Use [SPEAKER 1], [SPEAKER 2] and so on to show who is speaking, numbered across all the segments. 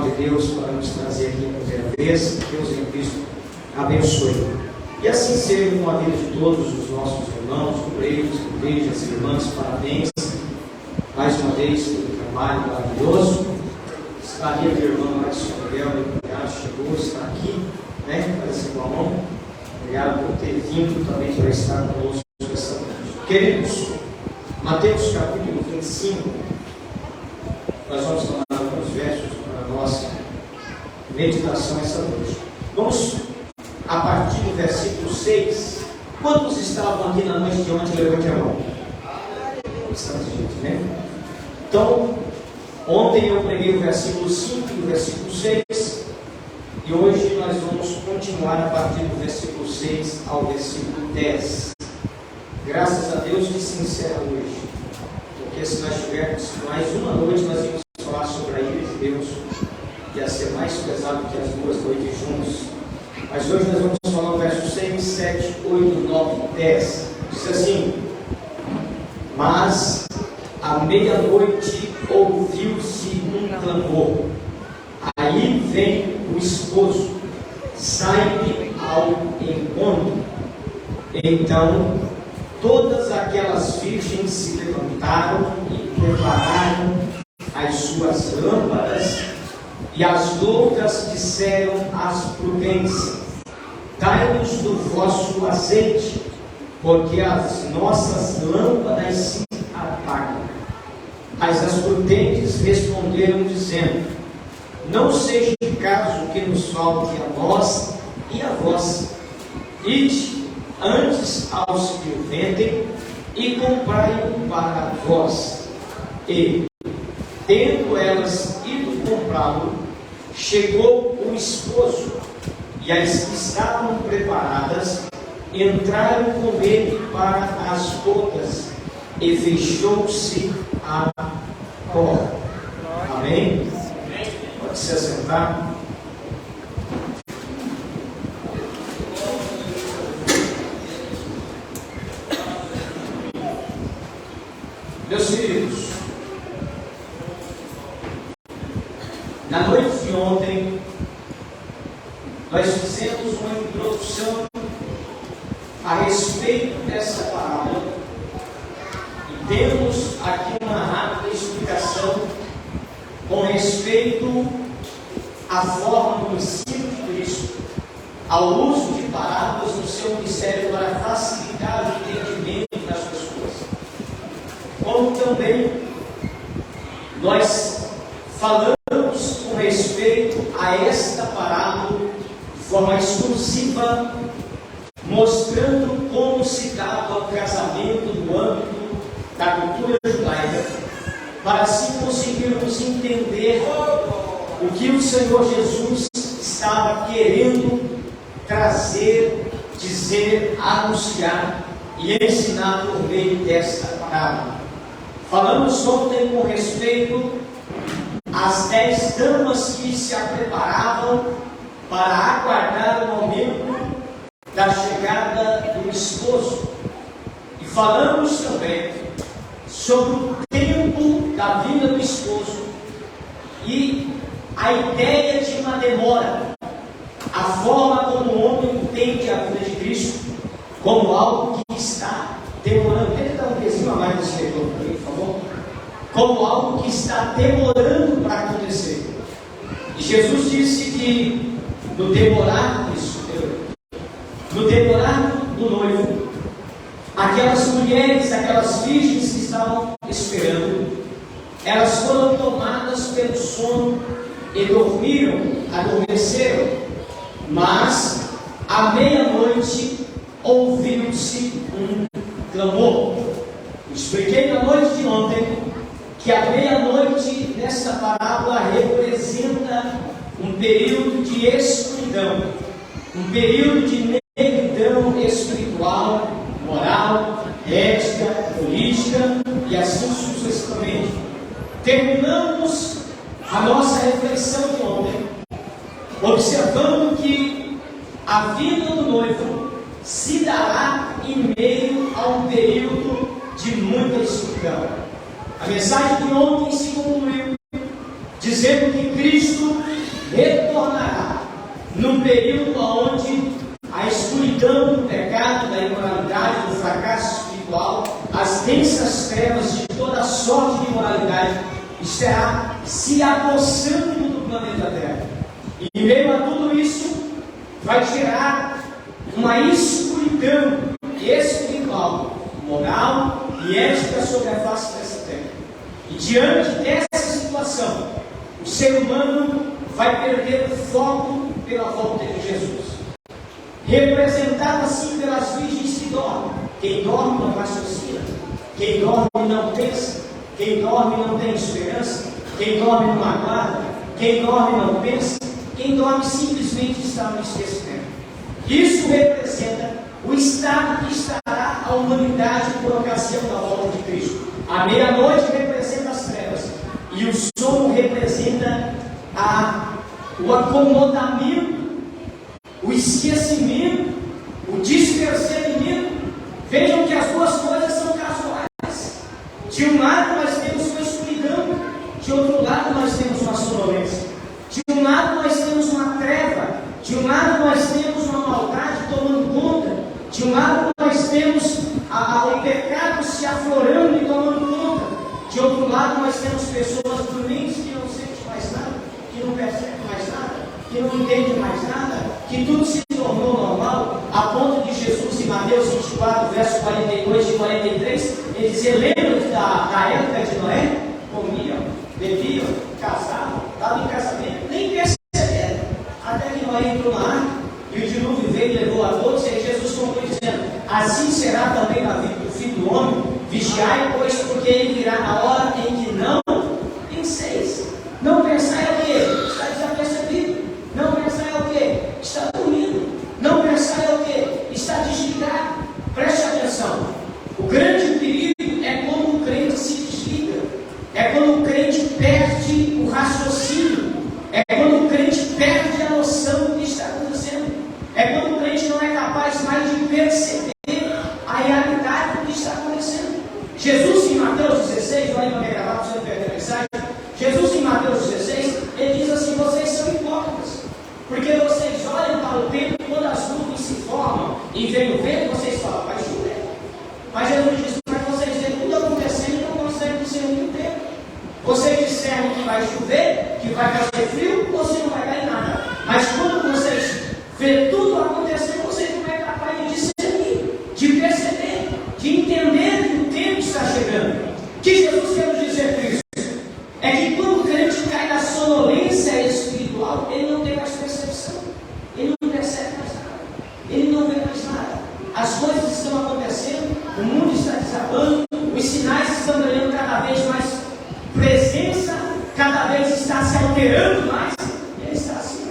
[SPEAKER 1] palavra de Deus para nos trazer aqui a primeira vez. Deus em Cristo abençoe. E assim seja com a vida de todos os nossos irmãos, obreiros, igrejas, irmãs, parabéns mais uma vez pelo trabalho maravilhoso. Está ali a minha irmã Marcia Miguel, chegou, está aqui, né? Parece com a mão. Obrigado por ter vindo também para estar conosco esta noite. Queridos, Mateus capítulo 25, nós vamos tomar alguns versos para a nossa meditação essa noite. Vamos a partir do versículo 6. Quantos estavam aqui na noite de ontem? Levante a mão. Bastante gente, né? Então, ontem eu preguei o versículo 5 e o versículo 6. E hoje nós vamos continuar a partir do versículo 6 ao versículo 10. Graças a Deus que se encerra hoje. Porque se nós tivermos mais uma noite, nós íamos falar sobre a ira de Deus. Ia ser mais pesado que as duas noites juntos. Mas hoje nós vamos falar o verso 6, 7, 8, 9 e 10. Diz assim: mas à meia-noite ouviu-se um clamor. Aí vem o esposo, sai-lhe ao encontro. Então todas aquelas virgens se levantaram e prepararam as suas lâmpadas. E as loucas disseram às prudentes: dai-nos do vosso azeite, porque as nossas lâmpadas se apagam. Mas as prudentes responderam, dizendo: não seja de caso que nos falte a nós e a vós. Ide antes aos que o vendem e comprai-o para vós. E, tendo elas ido comprá-lo, chegou o esposo, e as que estavam preparadas entraram com ele para as bodas, e fechou-se a porta. Amém? Pode se assentar. Meus queridos, na noite de ontem, nós fizemos uma introdução a respeito dessa parábola e temos aqui uma rápida explicação com respeito à forma do ensino de Cristo, ao uso de parábolas no seu ministério para facilitar o entendimento das pessoas. Como também nós falamos com respeito a esta parábola de forma exclusiva, mostrando como se dava o casamento no âmbito da cultura judaica, para assim conseguirmos entender o que o Senhor Jesus estava querendo trazer, dizer, anunciar e ensinar por meio desta parábola. Falamos ontem com respeito às 10 damas que se preparavam para aguardar o momento da chegada do esposo. E falamos também sobre o tempo da vinda do esposo e a ideia de uma demora, a forma como o homem entende a vida de Cristo como algo que está demorando. Tenta dar um pezinho a mais nesse retorno para mim, por favor. Como algo que está demorando para acontecer. E Jesus disse que no demorar do noivo, aquelas mulheres, aquelas virgens que estavam esperando, elas foram tomadas pelo sono e adormeceram. Mas à meia-noite ouviu-se um clamor. Eu expliquei na noite de ontem que a meia-noite nesta parábola representa um período de escuridão, um período de negridão espiritual, moral, ética, política e assim sucessivamente. Terminamos a nossa reflexão de ontem observando que a vinda do noivo se dará em meio a um período de muita escuridão. A mensagem de ontem se concluiu dizendo que Cristo retornará num período onde a escuridão do pecado, da imoralidade, do fracasso espiritual, as densas trevas de toda sorte de imoralidade estará se apossando do planeta Terra. E em meio a tudo isso, vai gerar uma escuridão espiritual, moral e ética sobre a face dessa terra. E diante dessa situação, o ser humano vai perder o foco pela volta de Jesus, representado assim pelas virgens que dormem. Quem dorme não raciocina, quem dorme não pensa, quem dorme não tem esperança, quem dorme não aguarda, quem dorme não pensa, quem dorme simplesmente está no esquecimento. Isso representa o estado que estará a humanidade por ocasião da volta de Cristo. A meia-noite representa as trevas e o sono representa o acomodamento, o esquecimento, o despercebimento. Vejam que as duas coisas são casuais. De um lado nós temos uma escuridão, de outro lado nós temos uma sonolência. De um lado nós temos uma treva, de um lado nós temos uma maldade tomando conta, de um lado nós temos o pecado se aflorando e tomando conta, de outro lado nós temos pessoas dormentes que não sentem mais nada, que não percebem mais nada, que não entendem mais nada, que tudo se tornou normal, a ponto de Jesus em Mateus 24, verso 42 e 43, ele dizia: lembra-te da época de Noé? Comiam, bebiam, casavam, estavam em casamento, nem perceberam, até que Noé entrou na arca e o dilúvio veio e levou a todos. E aí Jesus conclui dizendo: assim será também na vida do Filho do Homem. Vigiai, pois, porque ele virá na hora em que não penseis. Não pensar é o quê? Está desapercebido. Não pensar é o quê? Está dormindo. Não pensar é o quê? Está desligado. Preste atenção. O grande perigo é quando o crente se desliga. É quando o crente perde o raciocínio. É quando o crente perde a noção do que está acontecendo. É quando o crente não é capaz mais de perceber a realidade do que está acontecendo. Jesus em Mateus 16, olha para gravar para você não perder a mensagem. Jesus em Mateus 16, ele diz assim: vocês são hipócritas, porque vocês olham para o tempo quando as nuvens se formam e vem o vento, vocês falam, vai chover. Mas Jesus diz: mas vocês veem tudo acontecendo e não conseguem discernir o tempo. Vocês discernem que vai chover, que vai fazer frio, você não vai cair nada. Mas quando vocês veem tudo acontecendo, vocês não é capaz de discernir, de perceber, de entender que o tempo está chegando. O que Jesus quer nos dizer com isso? É que quando o crente cai na sonolência espiritual, ele não tem mais percepção, ele não percebe mais nada, ele não vê mais nada. As coisas estão acontecendo, o mundo está desabando, os sinais estão ganhando cada vez mais presença, cada vez está se alterando mais, e ele está assim,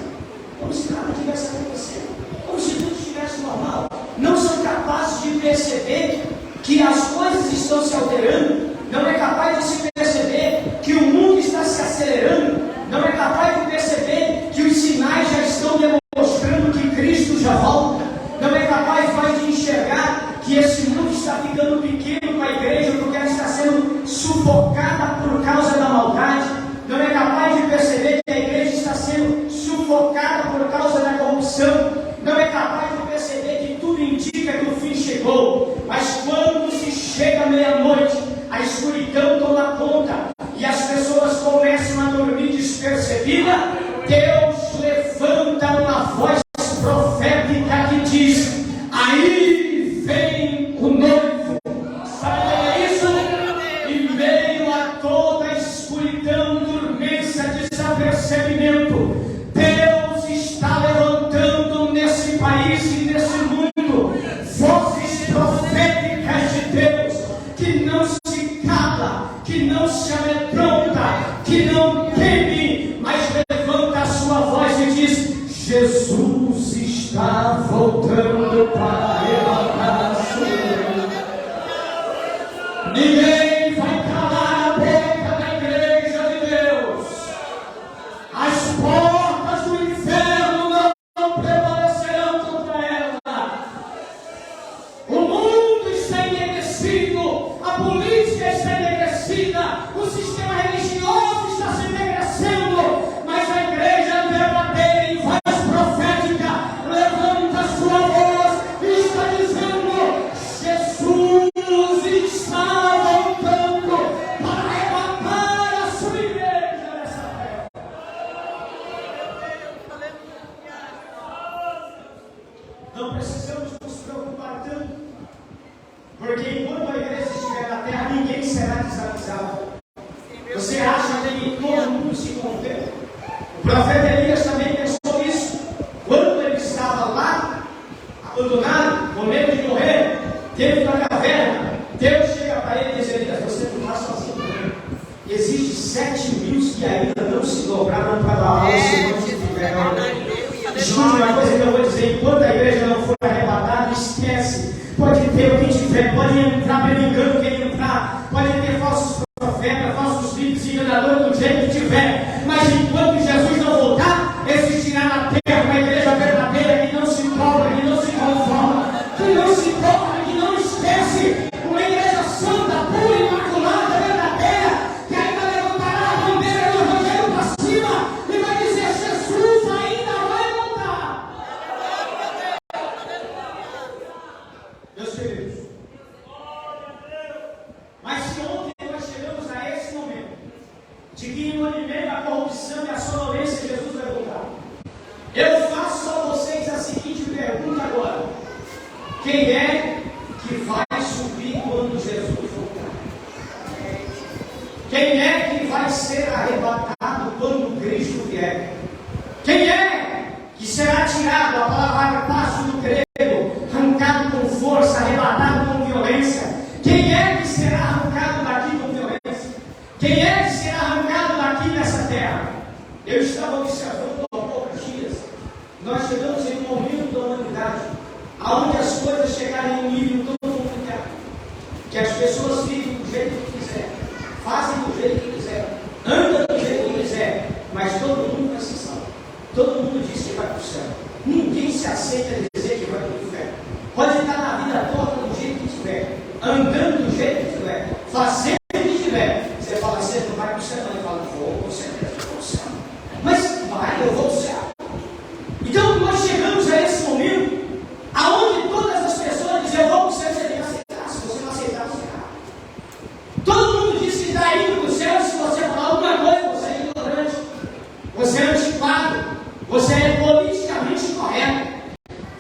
[SPEAKER 1] como se nada tivesse acontecendo, como se tudo estivesse normal. Não são capazes de perceber que as coisas estão se alterando, não é capaz de se perceber que o mundo está se acelerando, não é capaz de perceber que os sinais já estão demonstrando que Cristo já volta, não é capaz mais de enxergar que esse mundo está ficando pequeno para a igreja porque ela está sendo sufocada por causa da maldade, não é capaz de perceber que a igreja está sendo sufocada por causa da corrupção, não é capaz de perceber que tudo indica que o fim chegou. Mas quando se chega à meia-noite, a escuridão toma conta e as pessoas começam a dormir despercebida, Deus levanta uma voz profética que diz: aí vem o noivo. Sabe o que é isso? Em meio a toda a escuridão, dormência, desapercebimento, Deus está levantando nesse país e nesse mundo vozes proféticas de Deus, que não se cala, que não se amedronta, que não teme, mas levanta a sua voz e diz: Jesus está voltando para arrebatar a sua igreja. Ninguém vai calar a boca da igreja de Deus. As portas do inferno não prevalecerão contra ela. O mundo está ennegrecido, a política está enegrecida, o sistema religioso está se enegrecendo. profeta Elias também pensou isso. Quando ele estava lá, abandonado, com medo de morrer, dentro da caverna, Deus chega para ele e diz: Elias, você não está sozinho também. Existem 7.000 que ainda não se dobraram para Baal, se não estiver orando. Escute uma coisa que eu vou dizer: enquanto a igreja não for arrebatada, esquece. Pode ter o que tiver, pode entrar pelo engano quem entrar, pode ter falsos profetas, falsos filhos, enganadores do jeito que tiver, mas enquanto Jesus não voltar, existirá na terra uma igreja verdadeira que não se dobra, que não se conforma, que não se dobra, que não esquece, uma igreja santa, pura, imaculada, verdadeira, que ainda levantará a bandeira do evangelho para cima e vai dizer: Jesus ainda vai voltar. Meus queridos, mas se ontem nós chegamos a esse momento de que em um ano e meio a corrupção e a sonolência Jesus vai voltar, eu faço a vocês a seguinte pergunta agora: quem é que vai subir quando Jesus voltar? Quem é que vai ser arrebatado quando Cristo vier? Quem é que será tirado, a palavra passo do grego, arrancado com força, arrebatado com violência? Quem é que será arrancado daqui com violência? Quem é que será arrancado daqui nessa terra? Eu estava observando há poucos dias. Nós chegamos em um momento da humanidade onde as coisas chegaram em um nível tão complicado que as pessoas vivem do jeito que quiser, fazem do jeito que quiser, andam do jeito que quiser, mas todo mundo vai se salvar. Todo mundo diz que vai para o céu. Ninguém se aceita dizer que vai para o inferno. Pode estar na vida toda do jeito que estiver, andando do jeito que estiver, fazendo o que estiver. Você fala assim: não vai para o céu, não. Ele fala: vou, com certeza, vou para o céu. Mas vai, eu vou para o céu. Então nós chegamos a esse momento aonde todas as pessoas dizem: eu vou para o céu, você tem que aceitar. Se você não aceitar, você erra. Todo mundo diz que está indo para o céu. Se você falar alguma coisa, você é ignorante, você é antiquado, você é politicamente incorreto,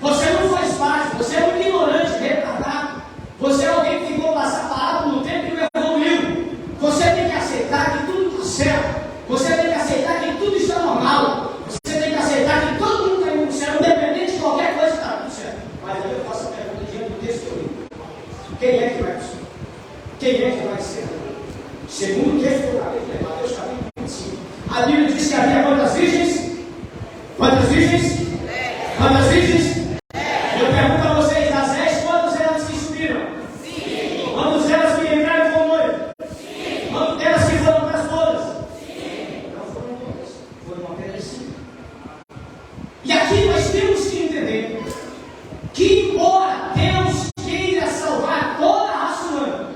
[SPEAKER 1] você não faz parte, você é um ignorante, retardado, você é alguém que ficou passar parado no tempo e não evoluiu. Você tem que aceitar que tudo está certo, você tem que aceitar que tudo está normal, você tem que aceitar que todo mundo está indo para o céu, independente de qualquer coisa que está no céu. Mas aí eu faço a pergunta diante do texto que eu li: quem é que vai para o céu? Quem é que vai ser? Segundo o texto que eu acabei de ler, Mateus capítulo 25, a Bíblia diz que havia quantas virgens? Quantas virgens? Quantas virgens? Eu pergunto a vocês: das 10, quantas delas que subiram? Sim. Quantas delas que entraram com o noivo? Sim. Quantas delas que foram para as bodas? Sim. Não foram todas, foram apenas 5. E aqui nós temos que entender que, embora Deus queira salvar toda a raça humana,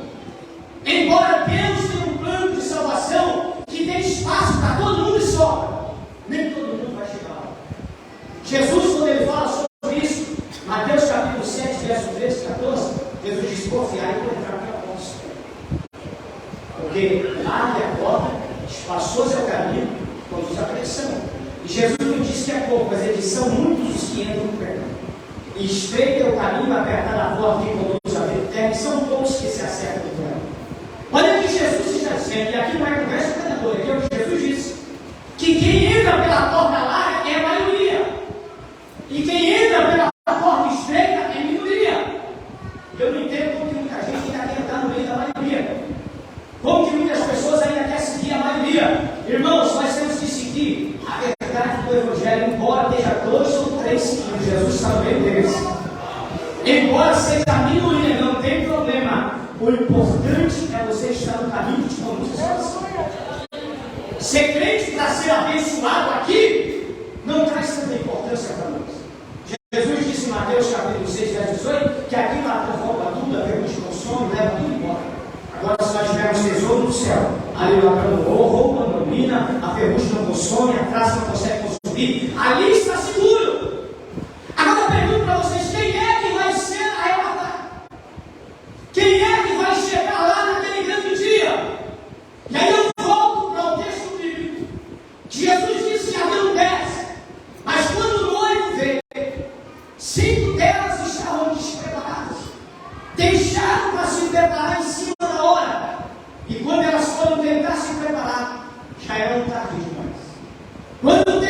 [SPEAKER 1] embora Deus tenha um plano de salvação que tem espaço para todo mundo e sobra, nem todo mundo vai chegar lá. Jesus, quando ele fala sobre isso, Mateus capítulo 7, verso 13 e 14, Jesus diz: confiai por entrar pela porta. Porque larga é a porta, espaçoso é o caminho, conduz à perdição. E Jesus não diz que é pouco, mas ele diz: são muitos os que entram no perdão. E estreito é o caminho, apertada a porta que conduz à vida eterna, e são poucos que se acertam no perdão. Olha o que Jesus está dizendo, e aqui não é conversa predadora, aqui é o que Jesus disse: que quem entra pela porta larga é a maioria, e quem entra pela porta estreita é minoria. Eu não entendo como que muita gente ainda quer entrar no meio da maioria, como que muitas pessoas ainda querem seguir a maioria. Irmãos, nós temos que seguir a verdade do Evangelho, embora esteja 2 ou 3 seguindo, Jesus está no meio deles. Embora seja a minoria, não tem problema. O importante é você estar no caminho de conduz a salvação. Ser crente para ser abençoado aqui não traz tanta importância para nós. Jesus disse em Mateus capítulo 6, verso 18, que aqui ladrão rouba tudo, a ferrugem consome e leva tudo embora. Agora, se nós tivermos tesouro no céu, ali o ladrão não rouba, não domina, a ferrugem não consome, a traça não consegue consumir, ali está seguro. Agora eu pergunto para vocês: quem é que vai ser arrebatado? Quem é que vai chegar lá naquele grande dia? E aí eu volto para o texto bíblico. Jesus disse que haviam 10, mas quando o noivo veio, 5 delas estavam despreparadas, deixaram para se preparar em cima da hora, e quando elas foram tentar se preparar, já era tarde demais. Quando o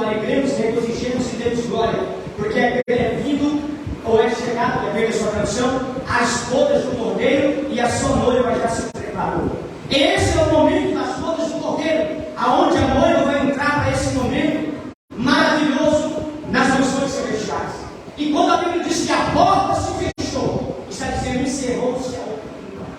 [SPEAKER 1] alegremos, regozijemos e demos glória, porque é vindo, ou é chegado, depende da sua tradução, as bodas do Cordeiro e a sua noiva já se preparou. Esse é o momento das bodas do Cordeiro, aonde a noiva vai entrar para esse momento maravilhoso nas mansões celestiais. E quando a Bíblia diz que a porta se fechou, está dizendo encerrou-se a oportunidade.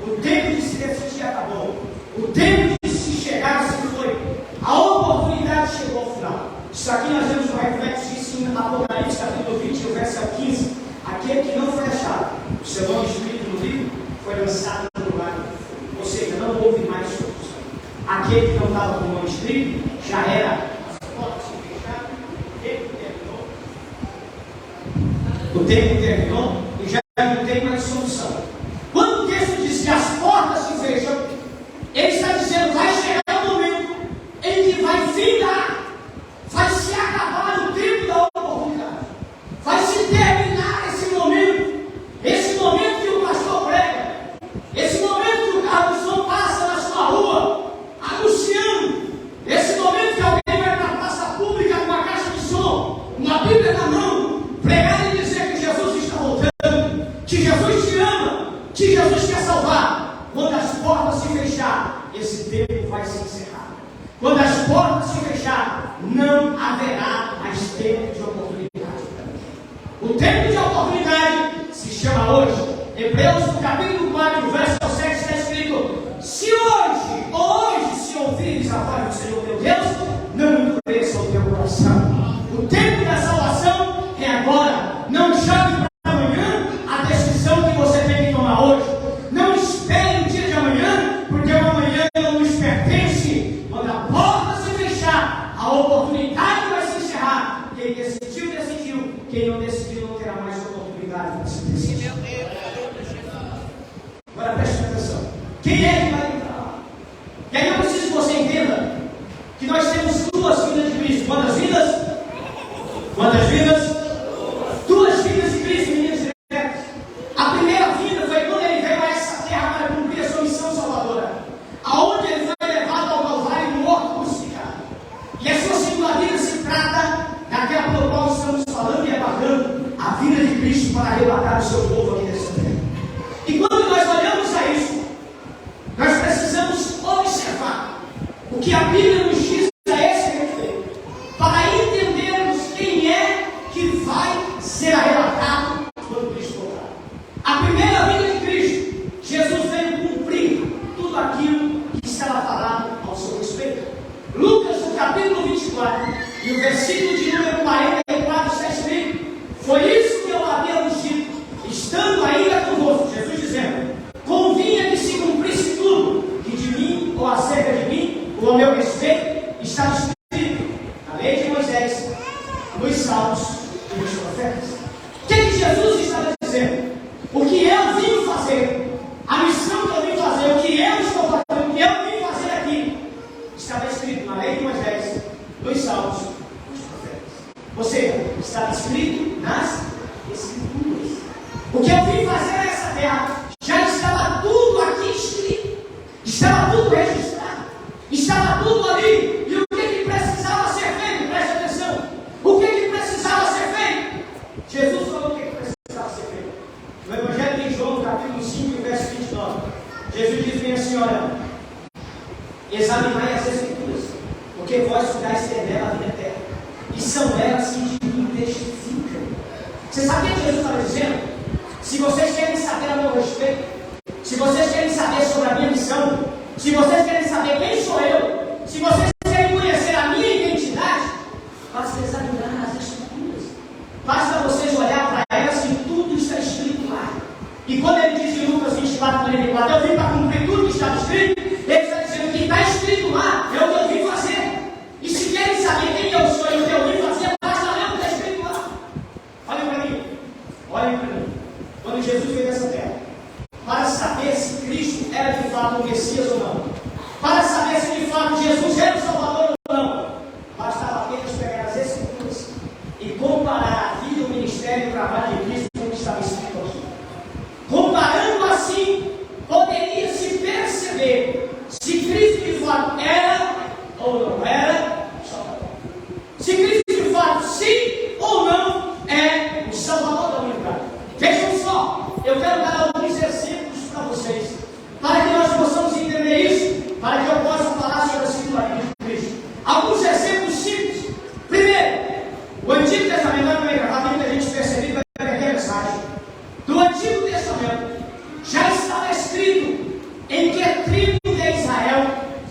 [SPEAKER 1] O tempo de se decidir acabou. O tempo de se chegar se foi. A oportunidade chegou ao final. Isso aqui nós vemos um reflexo disso em Apocalipse capítulo 20, o verso 15. Aquele que não foi achado, o seu nome escrito no livro, foi lançado no lugar. Ou seja, não houve mais solução. Aquele que não estava com o nome escrito, já era. As portas se fecharam, o tempo terminou. O tempo terminou e já não tem mais solução. Quando o texto diz que as portas se fecham, ele está dizendo, vai chegar o momento em que vai findar, vai se acabar o tempo da oportunidade, vai se terminar esse momento que o pastor prega, esse momento que o carro do som passa na sua rua, anunciando, esse momento que alguém vai para a praça pública com uma caixa de som, uma Bíblia na mão, pregar e dizer que Jesus está voltando, que Jesus te ama, que Jesus quer salvar. Quando as portas se fechar, esse tempo vai se encerrar. Quando as portas se fechar, não haverá mais tempo de oportunidade. O tempo de oportunidade se chama hoje. Hebreus, no capítulo 4, verso 7, está escrito: se hoje se ouvires a voz do Senhor teu Deus, não endureça o teu coração. O tempo da salvação é agora. Não chame para amanhã a decisão que você tem que tomar hoje. Não espere o dia de amanhã, porque o amanhã não nos pertence. Quando a porta se fechar, a oportunidade vai se encerrar. Quem decidiu, decidiu. Quem não decidiu, não terá mais oportunidade para se decidir. Agora preste atenção. Quem é que vai entrar lá? E aí eu preciso que você entenda que nós temos duas vidas de Cristo. Quantas vidas? Quantas vidas? Duas vidas de Cristo, meninos e meninas. A primeira vida foi quando ele veio a essa terra para cumprir a sua missão salvadora, aonde ele foi levado ao Calvário morto crucificado. E a sua segunda vida se trata daquela pela qual estamos falando e aguardando, a vida de Cristo para arrebatar o seu povo aqui nessa terra. E quando nós olhamos a isso, nós precisamos observar o que a Bíblia nos diz a esse respeito, para entendermos quem é que vai ser arrebatado quando Cristo voltar. A primeira vida de Cristo, Jesus veio cumprir tudo aquilo que estava falado ao seu respeito. Lucas, no capítulo 24, e o versículo de número 44, está escrito: foi isso que eu havia vos dito, estando ainda convosco, Jesus dizendo, convinha que se cumprisse tudo que de mim, ou acerca de mim, ou ao meu respeito, está escrito na lei de Moisés, nos Salmos e nos profetas. O que Jesus estava dizendo? O que eu vim fazer, a missão que eu vim fazer, o que eu estou fazendo, o que eu vim fazer aqui, estava escrito na lei de Moisés, nos Salmos e nos profetas. Ou seja, estava escrito nas Escrituras. O que eu vim fazer nessa terra já estava tudo aqui escrito, estava tudo registrado, estava tudo ali. E o que precisava ser feito? Preste atenção. O que precisava ser feito? Jesus falou o que precisava ser feito. No Evangelho de João, capítulo 5, verso 29, Jesus diz bem assim: olha, examinai as Escrituras, porque vós julgais ter nela a vida eterna, e são elas que de mim testificam. Você sabe o que Jesus estava dizendo? Se vocês querem saber a meu respeito, se vocês querem saber sobre a minha missão, se vocês querem saber quem sou eu, se vocês querem conhecer a minha identidade, basta examinar as Escrituras. Basta vocês olhar para elas e tudo está escrito lá. E quando ele diz em Lucas 24, 44, eu vim para cumprir tudo que estava escrito, ele está dizendo que está escrito lá, é o que eu vim fazer. E se querem saber quem eu sou e o que eu vim fazer, basta ler o que está escrito lá. Olhem para mim. Olhem para mim. Quando Jesus veio nessa terra, para saber se Cristo era de fato o Messias ou não, para saber se de fato Jesus era o Salvador ou não, bastava apenas pegar as Escrituras e comparar a vida, o ministério e o trabalho de Cristo com o que estava escrito aqui. Comparando assim, poderia-se perceber se Cristo de fato era ou não era Salvador. Se eu quero dar alguns exemplos para vocês, para que nós possamos entender isso, para que eu possa falar sobre a situação de Cristo. Alguns exemplos simples. Primeiro, o Antigo Testamento, não é gravado, muita gente percebe que vai perder a mensagem. Do Antigo Testamento, já estava escrito em que a tribo de Israel,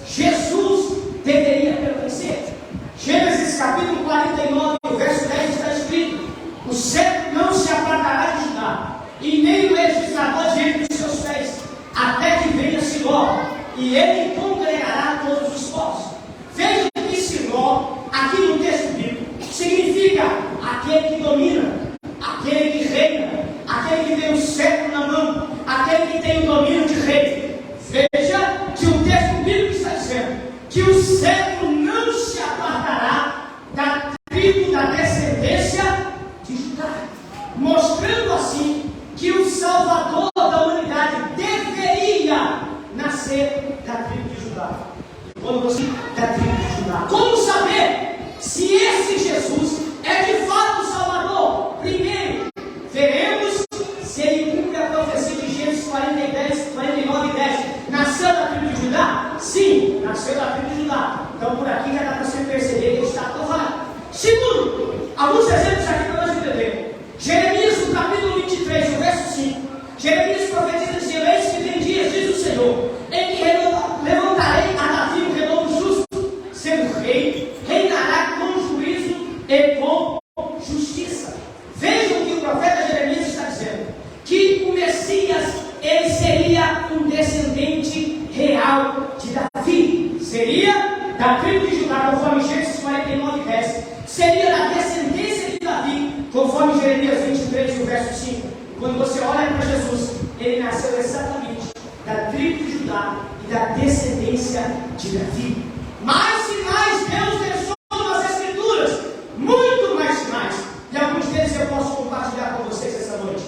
[SPEAKER 1] Jesus deveria pertencer. Gênesis capítulo 49, verso 10 está escrito: o cetro não se apartará de Judá, e nem o legislador diante dos seus pés, até que venha Siló, e ele congregará todos os povos. Veja que Siló, aqui no texto bíblico, significa aquele que domina, aquele que reina, aquele que tem o cetro na mão, aquele que tem o domínio de rei. Veja que o texto bíblico está dizendo que o cetro não se apartará da tribo da descendência de Judá, mostrando assim que o Salvador da humanidade deveria nascer da tribo de Judá. Quando você da tribo de Judá, como saber se esse Jesus é de fato o Salvador? Primeiro, veremos se ele cumpre a profecia de Gênesis 49 e 10. Nasceu da tribo de Judá? Sim, nasceu da tribo de Judá. Então por aqui já dá para você perceber que ele está aprovado. Segundo, alguns exemplos aqui para nós entendermos. Jeremias, no capítulo 23, no verso 5. Jeremias profetiza dizendo: eis que vem dias, diz o Senhor, em que levantarei a Davi um redondo justo, sendo rei, reinará com juízo e com justiça. Vejam que o profeta Jeremias está dizendo que o Messias, ele seria um descendente real de Davi. Seria da tribo de Judá, conforme Gênesis 49 e 10. Seria da descendência de Davi, conforme Jeremias 23, no verso 5. Quando você olha para Jesus, ele nasceu exatamente da tribo de Judá e da descendência de Davi. Mais sinais Deus deixou nas Escrituras, muito mais sinais. E alguns deles eu posso compartilhar com vocês essa noite.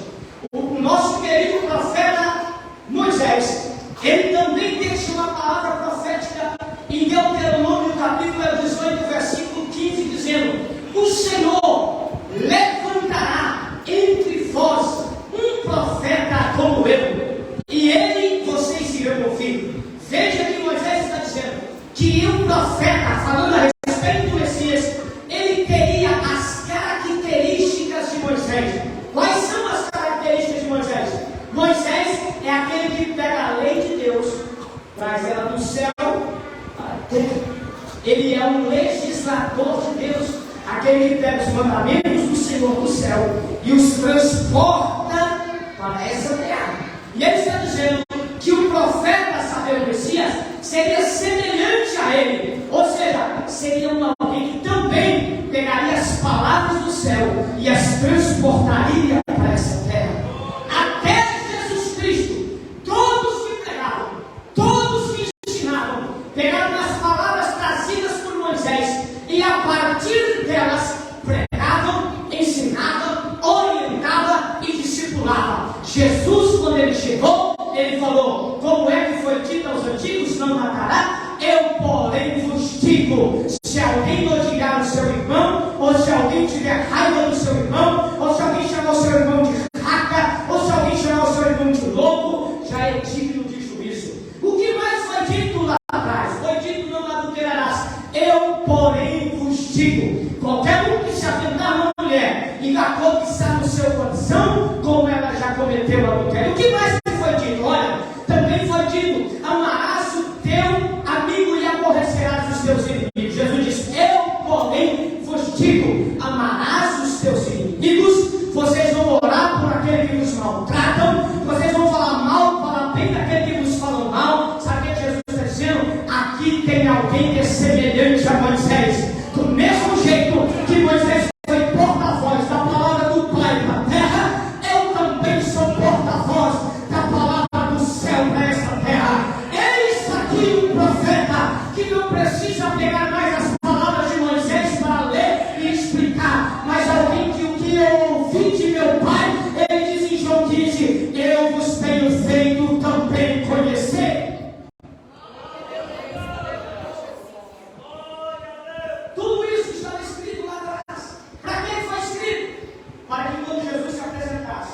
[SPEAKER 1] O nosso querido profeta Moisés, ele também deixa uma palavra profética em Deuteronômio, capítulo 18, versículo 15, dizendo: o Senhor levantará entre vós um profeta como eu, e ele vocês irão ouvir. Veja que Moisés está dizendo que o profeta, falando a respeito do Messias, ele teria as características de Moisés. Quais são as características de Moisés? Moisés é aquele que pega a lei de Deus, traz ela do céu para a terra. Ele é um legislador de Deus, aquele que pega os mandamentos do Senhor do céu e os transporta para essa terra. E ele está dizendo que o profeta, saber o Messias, seria semelhante a ele, ou seja, seria alguém que também pegaria as palavras do céu e as transportaria para essa terra. Até Jesus Cristo, todos que pregavam, todos que ensinavam, pegaram as palavras trazidas por Moisés e a partir delas pregavam, ensinavam, orientavam e discipulavam. Jesus, quando ele chegou, ele falou: como é que foi dito aos antigos, não matará? Eu, porém, vos digo: se alguém odiar o seu irmão, ou se alguém tiver raiva do seu irmão, ou se alguém chamar o seu irmão de raca, ou se alguém chamar o seu irmão de louco, já é digno de juízo. O que mais foi dito lá atrás? Foi dito: não adulterarás. Eu, porém, vos digo: qualquer um que se atentar a uma mulher e da cor que está no seu coração, como ela já cometeu adultério. O que mais foi dito? Olha, também foi dito: amarás o teu amigo e aborrecerás os teus inimigos. Jesus disse: eu, porém, vos digo: amarás os teus inimigos. Vocês vão orar por aquele que vos maltratam, vocês vão falar mal, falar bem daquele que vos falam mal. Sabe o que Jesus está dizendo? Aqui tem alguém que é semelhante a Moisés. Do mesmo jeito que Moisés foi porta-voz da palavra do Pai para a terra, eu também sou porta-voz da palavra do céu para essa terra. Eis aqui um profeta que não precisa pegar mais as palavras de Moisés para ler e explicar, mas alguém que o que eu ouvi de meu Pai, ele diz em João 15: eu vos tenho feito também conhecer. Tudo isso estava escrito lá atrás. Para quem foi escrito? Para que quando Jesus se apresentasse,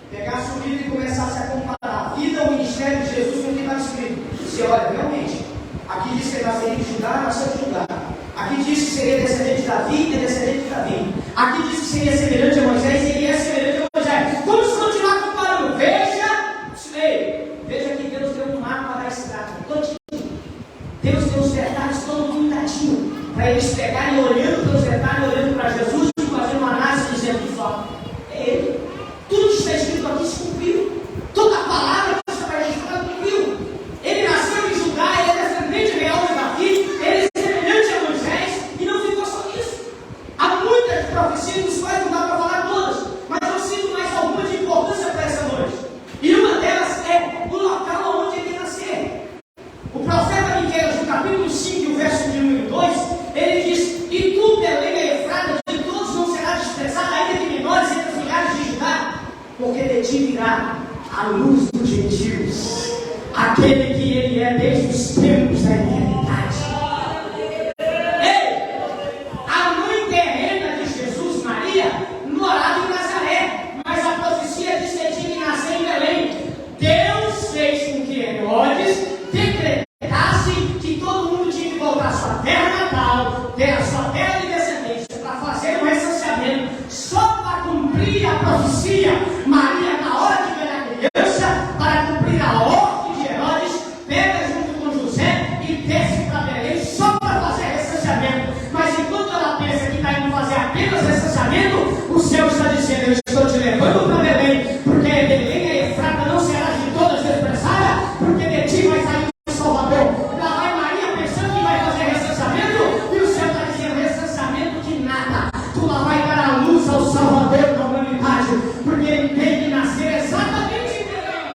[SPEAKER 1] pegasse o livro e começasse começasse a comparar a vida, o ministério de Jesus com o que está escrito, você olha, realmente, aqui diz que ele nasceria de Judá, nasceu de Judá. Aqui diz que seria descendente de Davi, é descendente de Davi. Aqui diz que seria semelhante a Moisés, e ele é semelhante a Moisés. Vamos continuar comparando. Veja que Deus deu um mapa da estrada, todinho. Deus deu os detalhes todo pintadinho, para eles pegarem, olhando pelos detalhes, olhando para Jesus e fazendo uma análise, dizendo que só é Ele. Tudo que está escrito aqui se cumpriu. Toda a palavra que está registrada cumpriu. Ele nasceu em Judá, ele é descendente real de Davi, ele é semelhante a Moisés, e não ficou só nisso. Há muitas profecias dos quais não dá para falar todas, mas eu sinto mais alguma de importância para essa noite. E uma delas é o local onde ele nascer. O profeta Miqueias, no capítulo 5, o verso de 1 e 2, ele diz: e tu, Belém, a Efrata, de todos não serás desprezada, ainda que menores entre os milhares de Judá, porque de ti virá a luz dos gentios, aquele que ele é desde os tempos da eternidade. Ei, a mãe terrena de Jesus, Maria, morava em Nazaré, mas a profecia diz que tinha que nascer em Belém. Deus fez com que Herodes decretasse que todo mundo tinha que voltar à sua terra natal, ter a sua terra de descendência, para fazer um recenseamento, só para cumprir a profecia. Maria, na hora de ver a criança, para cumprir a ordem de Herodes, pega junto com José e desce para Belém só para fazer recenseamento. Mas enquanto ela pensa que está indo fazer apenas recenseamento, o céu está dizendo: eu estou te levando para Belém, porque Belém, a Efrata, não será de todas desprezada, porque de ti vai sair o Salvador. Lá vai Maria pensando que vai fazer recenseamento, e o céu está dizendo: recenseamento de nada, tu lá vai dar a luz ao Salvador da humanidade, porque ele tem que nascer exatamente em Belém.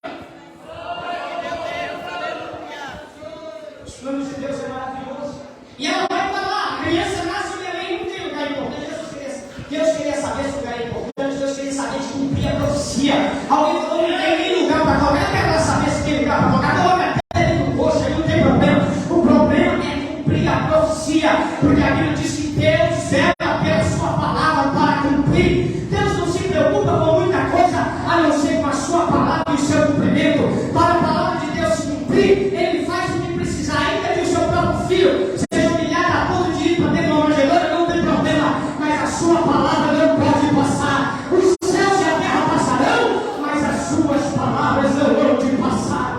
[SPEAKER 1] Os planos de Deus é maravilhoso. E ela vai falar: a criança nasce em Belém, não tem lugar importante. Deus queria saber se o lugar é importante, Deus queria saber de cumprir a profecia. Alguém falou: não tem nem lugar para colocar. Eu quero saber se tem lugar para colocar. Coloca até dentro do coxo, não tem problema. O problema é cumprir a profecia, porque a Bíblia diz que Deus zela pela sua palavra para cumprir. Deus não se preocupa com muita coisa, a não ser com a sua palavra e o seu cumprimento. Para a palavra de Deus se cumprir, Ele faz o que precisar, ainda que o seu próprio filho seja humilhado a ponto de ir para dentro de uma manjedoura, não tem problema, mas a sua palavra não pode passar. Os céus e a terra passarão, mas as suas palavras não vão te passar.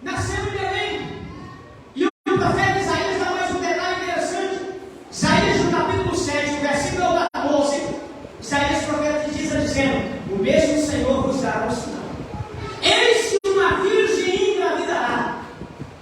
[SPEAKER 1] Nasceu em Belém. E o profeta Isaías dá mais um detalhe interessante. Isaías, no capítulo 7, o versículo 12, Isaías, profeta, diz dizendo: o mesmo Senhor vos dará um sinal. Eis que uma virgem engravidará,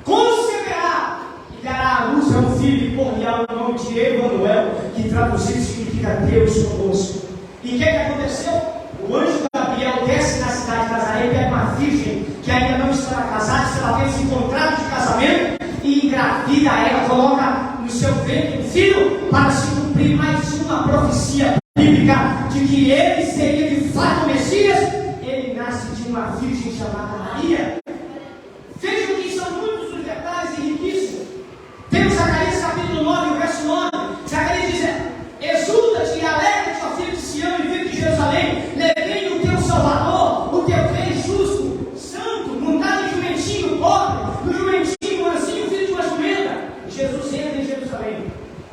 [SPEAKER 1] conceberá e dará à luz a um filho, e por-lhe-á o nome de Emanuel, que traduzido significa Deus conosco. E o que aconteceu? O anjo Gabriel desce na cidade de Nazaré, pega uma virgem que ainda não estava casada, estava tendo esse contrato de casamento, e engravida ela, coloca no seu ventre um filho, para se cumprir mais uma profecia bíblica de que ele seria de fato o Messias. Ele nasce de uma virgem chamada Maria. Vejam que são muitos os detalhes e riquíssimos. Temos Zacarias capítulo 9, verso 9. Zacarias diz: exulta-te e alegra-te, ó filho de Sião e filho de Jerusalém, levei o teu Salvador, o teu rei justo, santo, montado em jumentinho pobre, no jumentinho mansinho, filho de uma jumenta. Jesus entra em Jerusalém,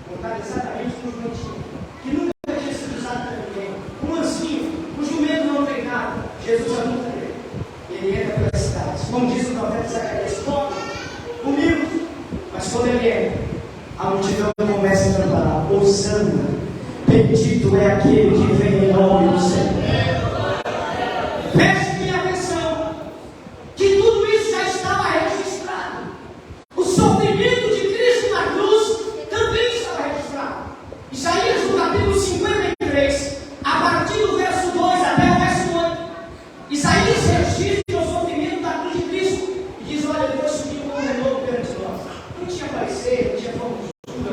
[SPEAKER 1] montado exatamente no jumentinho, que nunca tinha sido usado por ninguém. O mansinho, o jumento não treinado. Jesus é muito dele. Ele entra pela cidade, como diz o profeta Zacarias, pobre, humilde, mas quando ele entra, a multidão começa a cantar: Hosana, bendito é aquele que vem em nome do Senhor. Preste atenção, que tudo isso já estava registrado. O sofrimento de Cristo na cruz também estava registrado. Isaías, no capítulo 53, a partir do verso 2 até o verso 8, Isaías registra o sofrimento da cruz de Cristo e diz: olha, Deus subiu como um renovo perante nós. Não tinha parecer, não tinha forma,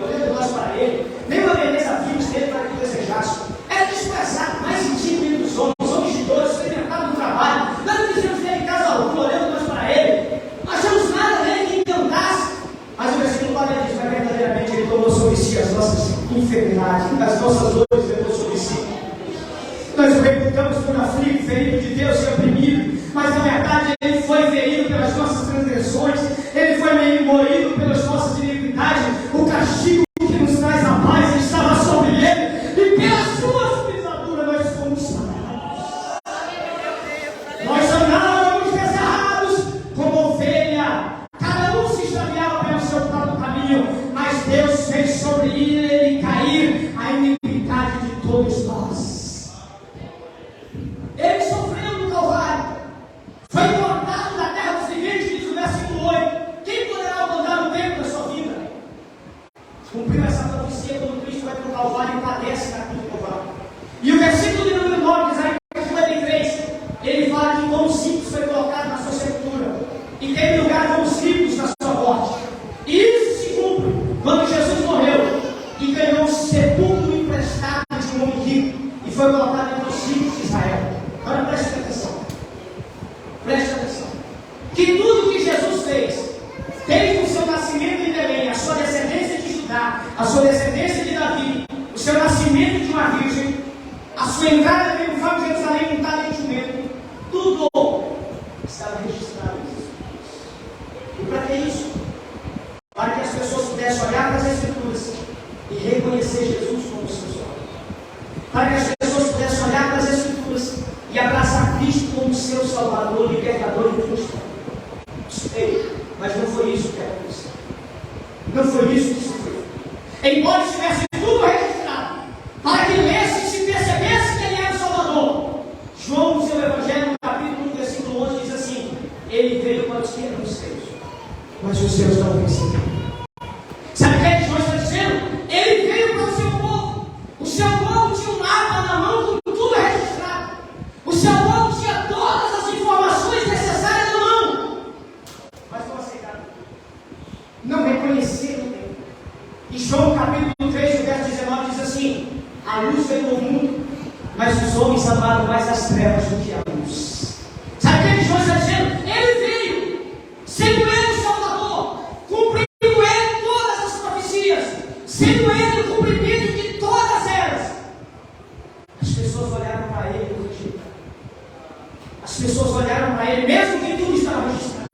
[SPEAKER 1] olhando nós para ele, nem uma beleza vimos dele para que desejasse. Era desprezado, mais sentido dentro dos homens de dores, experimentado no trabalho. Nós não fizemos dele em casa alguma, olhando nós para ele. Não achamos nada dele que encantasse. Mas o versículo 4 diz: mas verdadeiramente ele tomou sobre si as nossas enfermidades, as nossas dores levou sobre si. foi aflito, ferido de Deus e oprimido, mas na verdade ele foi ferido pelas nossas transgressões, ele foi moído pelas nossas iniquidades, o castigo que nos traz a paz estava sobre ele, e pelas suas pisaduras nós fomos sarados. Nós andávamos desgarrados como ovelha, cada um se extraviava pelo seu próprio caminho, mas Deus fez sobre ele cair a iniquidade de todos nós. Ele sofreu no Calvário, foi cortado da terra dos viventes, diz o versículo 8. Quem poderá abandonar o tempo da sua vida? Cumpriu essa profecia quando Cristo vai para o Calvário e padece na cruz do Calvário. E o versículo de número 9, Isaías 53, ele fala que como simples foi colocado na sua sepultura e teve lugar como simples na sua morte. E isso se cumpre quando Jesus morreu e ganhou um sepulcro emprestado de um homem rico e foi colocado entre os filhos de Israel. Agora preste atenção. Preste atenção. Que tudo que Jesus fez, desde o seu nascimento em Belém, a sua descendência de Judá, a sua descendência de Davi, o seu nascimento de uma virgem, a sua entrada triunfal em Jerusalém montada em jumento, tudo estava registrado em Jesus. E para que isso? Para que as pessoas pudessem olhar para as Escrituras e reconhecer Jesus como seu Senhor. Para que as pessoas pudessem olhar para as Escrituras e abraçar Cristo como seu Salvador, Libertador e Cristo. Ei, mas não foi isso que aconteceu. Não foi isso que se fez. Embora estivesse tudo registrado, para que lesse e se percebesse que ele era o Salvador. João, no seu Evangelho, no capítulo 1, versículo 11, diz assim: ele veio para os que eram os seus, mas os seus não venceram. Sabe o que João está dizendo? Ele veio para o seu povo. O seu povo tinha um mapa na mão com tudo registrado. O seu povo tinha todas as informações necessárias na mão. Mas não aceitaram. Não reconheceram. E João capítulo 3, verso 19 diz assim: a luz veio ao mundo, mas os homens amaram mais as trevas do que a luz. Sabe o que João está dizendo? Ele veio, sendo ele o Salvador, cumprindo ele todas as profecias, sendo ele o cumprimento de todas elas. As pessoas olharam para ele e rejeitaram. As pessoas olharam para ele, mesmo que tudo estava registrado,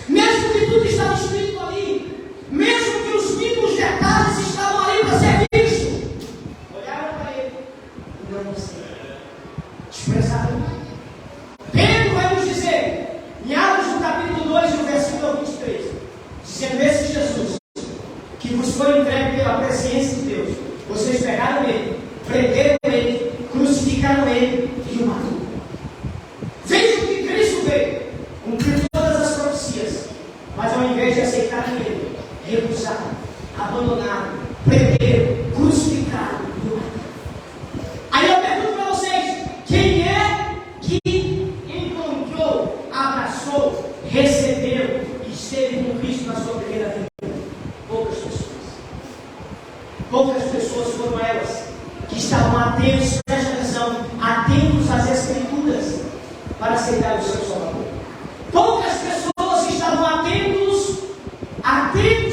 [SPEAKER 1] mesmo que tudo estava escrito ali, mesmo que os mínimos detalhes estavam ali para ser vistos. Olharam para ele e não conseguiram. Desprezaram. Pedro vai nos dizer, em Atos no capítulo 2, no versículo 23, dizendo: esse Jesus, que vos foi entregue pela presciência de Deus, vocês pegaram ele, prenderam ele, crucificaram ele e o mataram. Veja que Cristo veio, cumpriu todas as profecias, mas ao invés de aceitarem ele, recusaram, abandonaram, prenderam, crucificaram e o mataram. Aí eu pergunto para vocês: quem é que encontrou, abraçou, recebeu e esteve com Cristo na sua primeira vida? Poucas pessoas. Poucas pessoas foram elas que estavam atentos, presta atenção, atentos às Escrituras para aceitar o seu Salvador. Poucas pessoas estavam atentos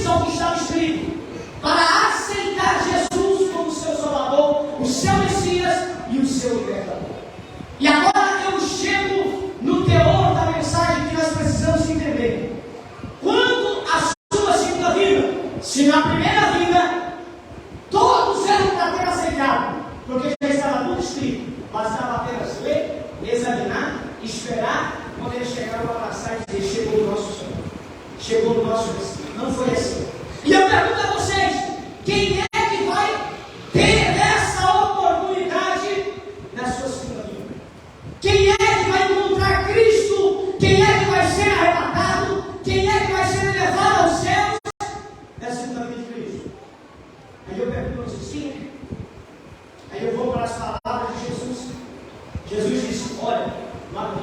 [SPEAKER 1] ao que estava escrito para aceitar Jesus como seu Salvador, o seu Messias e o seu Libertador. E agora eu chego no teor da mensagem que nós precisamos entender. Quando a sua segunda vinda, se na primeira vinda todos eram para ter aceitado, porque já estava tudo escrito, bastava apenas ler, examinar, esperar, quando eles chegaram a abraçar e dizer: chegou o nosso Senhor, chegou o nosso Messias. Não foi assim. E eu pergunto a vocês: quem é que vai ter essa oportunidade na sua segunda vinda? Quem é que vai encontrar Cristo? Quem é que vai ser arrebatado? Quem é que vai ser levado aos céus na segunda vinda de Cristo? Aí eu pergunto a vocês: quem é? Aí eu vou para as palavras de Jesus. Jesus disse: olha,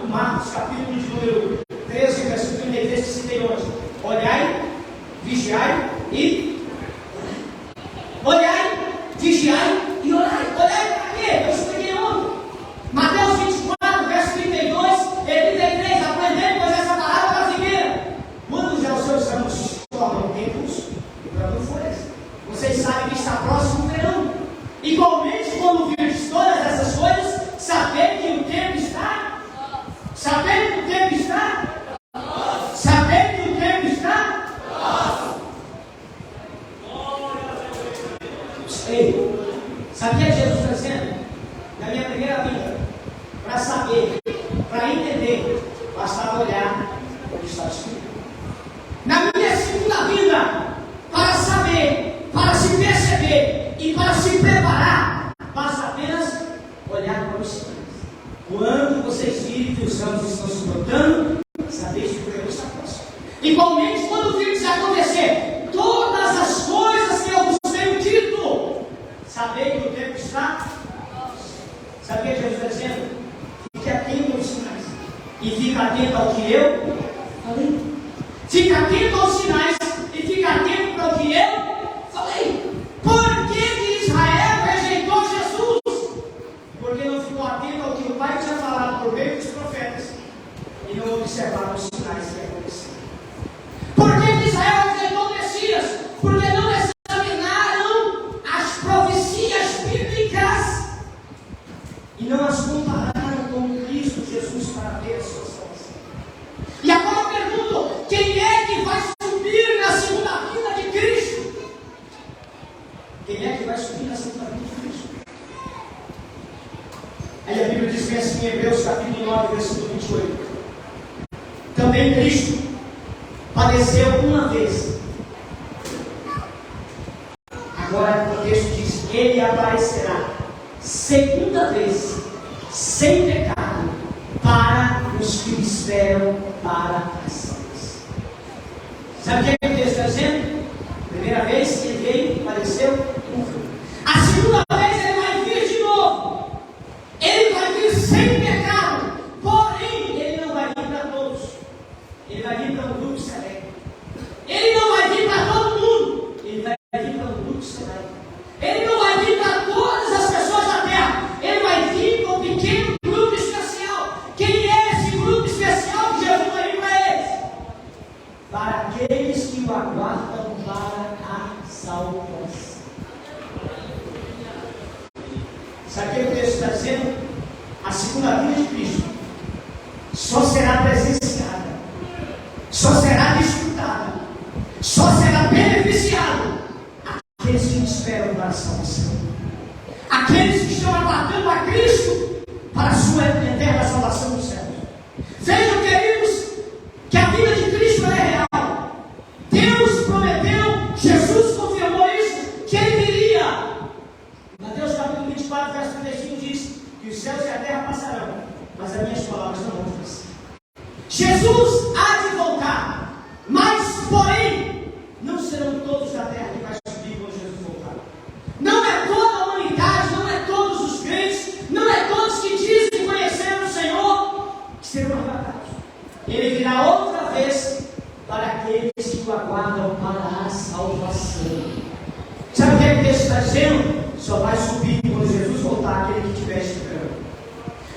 [SPEAKER 1] Marcos Sabe o que Jesus está dizendo? Fique atento aos sinais. E fica atento ao que eu falei. Fica atento aos sinais e fica atento para o que eu falei. Por que Israel rejeitou Jesus? Porque não ficou atento ao que o Pai tinha falado por meio dos profetas e não observaram os sinais que aconteceram. Por que Israel rejeitou o Messias? Porque não examinaram as profecias bíblicas e não as compararam com Cristo Jesus para ver a sua salvação. E agora eu pergunto: quem é que vai subir na segunda vinda de Cristo? Quem é que vai subir na segunda vinda de Cristo? Aí a Bíblia diz assim em Hebreus capítulo 9, versículo 28. Também Cristo padeceu uma vez. Agora o texto diz: Ele aparecerá segunda vez, sem pecado, para os que o esperam para as salvação. Sabe o que o texto está dizendo? Primeira vez ele veio e padeceu uma vez. A segunda vez ele vai vir de novo. Ele vai vir sem pecado. Porém, ele não vai vir para todos. Ele vai vir para um grupo seleto. Ele não vai vir para todo mundo. Ele vai vir para um grupo seleto. Ele não vai vir para todas as pessoas da terra. Ele vai vir para um pequeno grupo especial. Quem é esse grupo especial que Jesus vai vir para eles? Para aqueles que o aguardam para a salvação. Sabe o que o texto está dizendo? A segunda vinda de Cristo só será presenciada, só será desfrutada, só será beneficiado aqueles que esperam para a salvação, aqueles que estão aguardando a Cristo para a sua eterna salvação dos céus. Vejam, queridos, que a vida de Cristo é real. Deus prometeu, Jesus confirmou isso, que Ele viria. Mateus capítulo 24, verso 35 diz que os céus e a terra passarão, mas as minhas palavras não vão passar. Jesus há de voltar, mas, porém, não serão todos da terra que vai subir quando Jesus voltar. Não é toda a humanidade, não é todos os crentes, não é todos que dizem conhecer o Senhor que serão arrebatados. Ele virá outra vez para aqueles que o aguardam para a salvação. Sabe o que o texto está dizendo? Só vai subir quando Jesus voltar aquele que estiver esperando.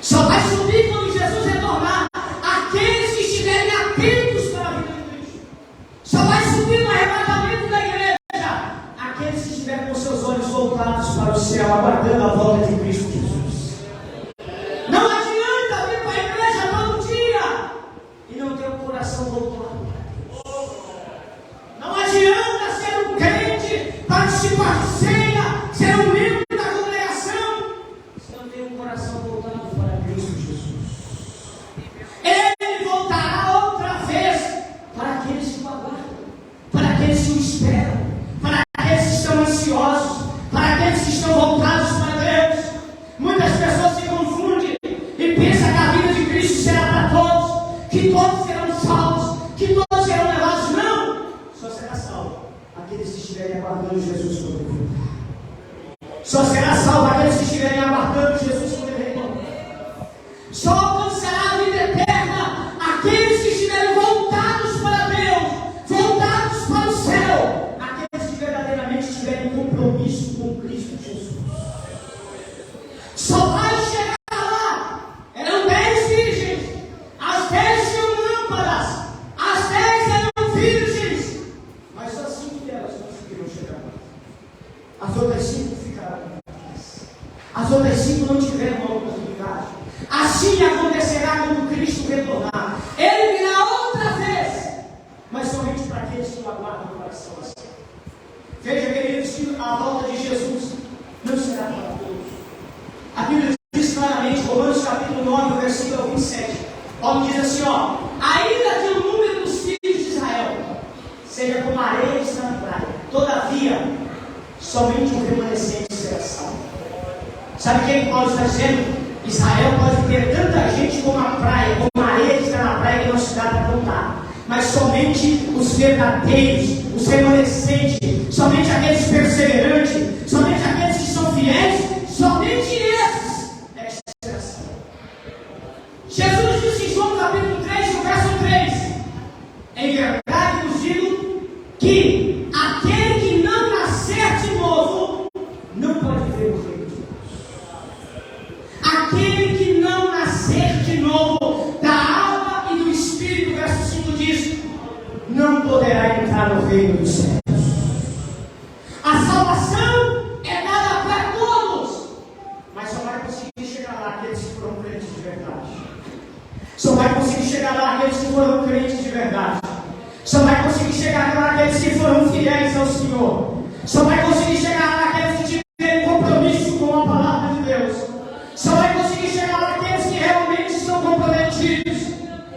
[SPEAKER 1] Só vai subir quando Jesus retornar aqueles que estiverem atentos para a vida de Cristo. Só vai subir no arrebatamento da igreja aqueles que estiverem com seus olhos voltados para o céu, aguardando a volta de Cristo Jesus. Não adianta vir para a igreja todo dia e não ter o coração voltado para Deus. Não adianta ser um crente, participar de ceia, ser um membro da congregação, se não tem um coração voltado para Cristo Jesus. Ele voltará outra vez para aqueles que o aguardam, para aqueles que o esperam, para aqueles que estão ansiosos, para aqueles que estão voltados para Deus. Muitas pessoas se confundem e pensam que a vida de Cristo será para todos, que todos serão salvos, que todos serão levados. Não! Só será salvo aqueles que estiverem aguardando Jesus quando ele voltar. Só será salvo aqueles que estiverem aguardando Jesus quando ele retornar. Só alcançará a vida eterna aqueles que estiverem voltados para Deus, voltados para o céu, aqueles que verdadeiramente tiverem compromisso com Cristo Jesus. Só vai chegar lá. Eram 10 virgens, as 10 tinham lâmpadas, as 10 eram virgens, mas só 5 delas conseguiram chegar lá. As outras 5 ficaram atrás. As outras 5 não tiveram uma oportunidade. Assim acontecerá quando Cristo retornar. Ele virá outra vez, mas somente para aqueles que o aguardam para a salvação. Veja, queridos, que a volta de Jesus não será para todos. A Bíblia diz claramente, Romanos capítulo 9, versículo 27. Paulo diz assim, ainda que o número dos filhos de Israel seja como a areia que está na praia, todavia, somente o remanescente será salvo. Sabe o que Paulo está dizendo? Israel pode ter tanta gente como a praia, como a areia que está na praia que não se dá para contar. Mas somente os verdadeiros, os remanescentes, somente aqueles perseverantes, somente aqueles que são fiéis, somente esses é que o reino dos céus. A salvação é dada para todos, mas só vai conseguir chegar lá aqueles que foram crentes de verdade. Só vai conseguir chegar lá aqueles que foram crentes de verdade. Só vai conseguir chegar lá aqueles que foram fiéis ao Senhor. Só vai conseguir chegar lá aqueles que tiverem compromisso com a palavra de Deus. Só vai conseguir chegar lá aqueles que realmente estão comprometidos.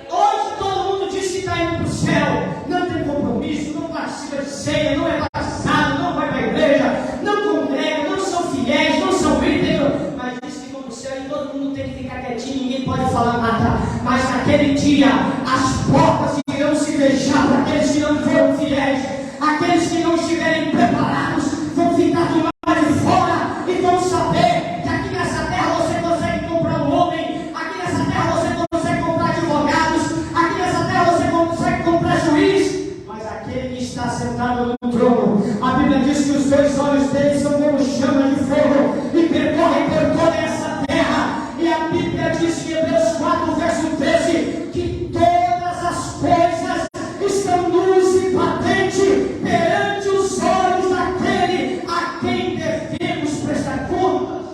[SPEAKER 1] Hoje todo mundo diz que está indo para o céu, não tem compromisso, não participa de ceia, não é batizado, não vai para a igreja, não congrega, não são fiéis, não são íntegros, mas diz que vão para o céu e todo mundo tem que ficar quietinho, ninguém pode falar nada. Mas naquele dia as portas irão se fechar para aqueles que não foram fiéis, aqueles que não estiverem preparados vão ficar do lado de fora e vão saber que aqui nessa terra você consegue comprar um homem, aqui nessa terra você consegue comprar advogados, aqui nessa terra você consegue comprar juiz, mas aquele que está sentado no trono, a Bíblia diz que os dois olhos dele são como chama de fogo e percorrem por toda essa terra. E a Bíblia diz em Hebreus 4, verso 13, que todas as coisas estão nus e patentes perante os olhos daquele a quem devemos prestar contas.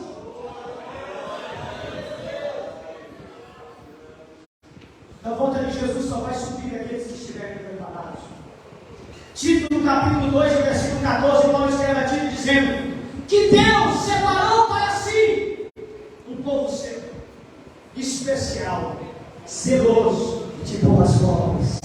[SPEAKER 1] Na volta de Jesus só vai subir aqueles que estiverem preparados. Tito, no capítulo 2, versículo 14, Paulo escreve a Tito dizendo que Deus separou para si um povo seu, especial, zeloso e de boas obras.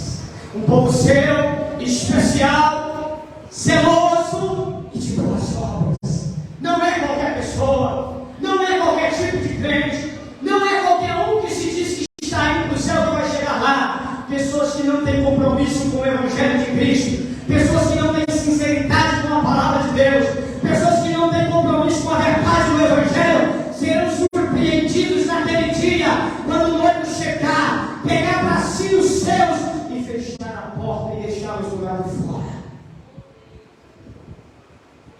[SPEAKER 1] Um povo seu, especial, zeloso e de boas obras. Não é qualquer pessoa, não é qualquer tipo de crente, não é qualquer um que se diz que está indo para o céu que vai chegar lá. Pessoas que não têm compromisso com o Evangelho de Cristo, pessoas que não têm sinceridade com a palavra de Deus, pessoas que não têm compromisso com a verdade do Evangelho, serão surpreendidos naquele dia, quando o noivo chegar, pegar para si os seus e fechar a porta e deixá-los do lado de fora.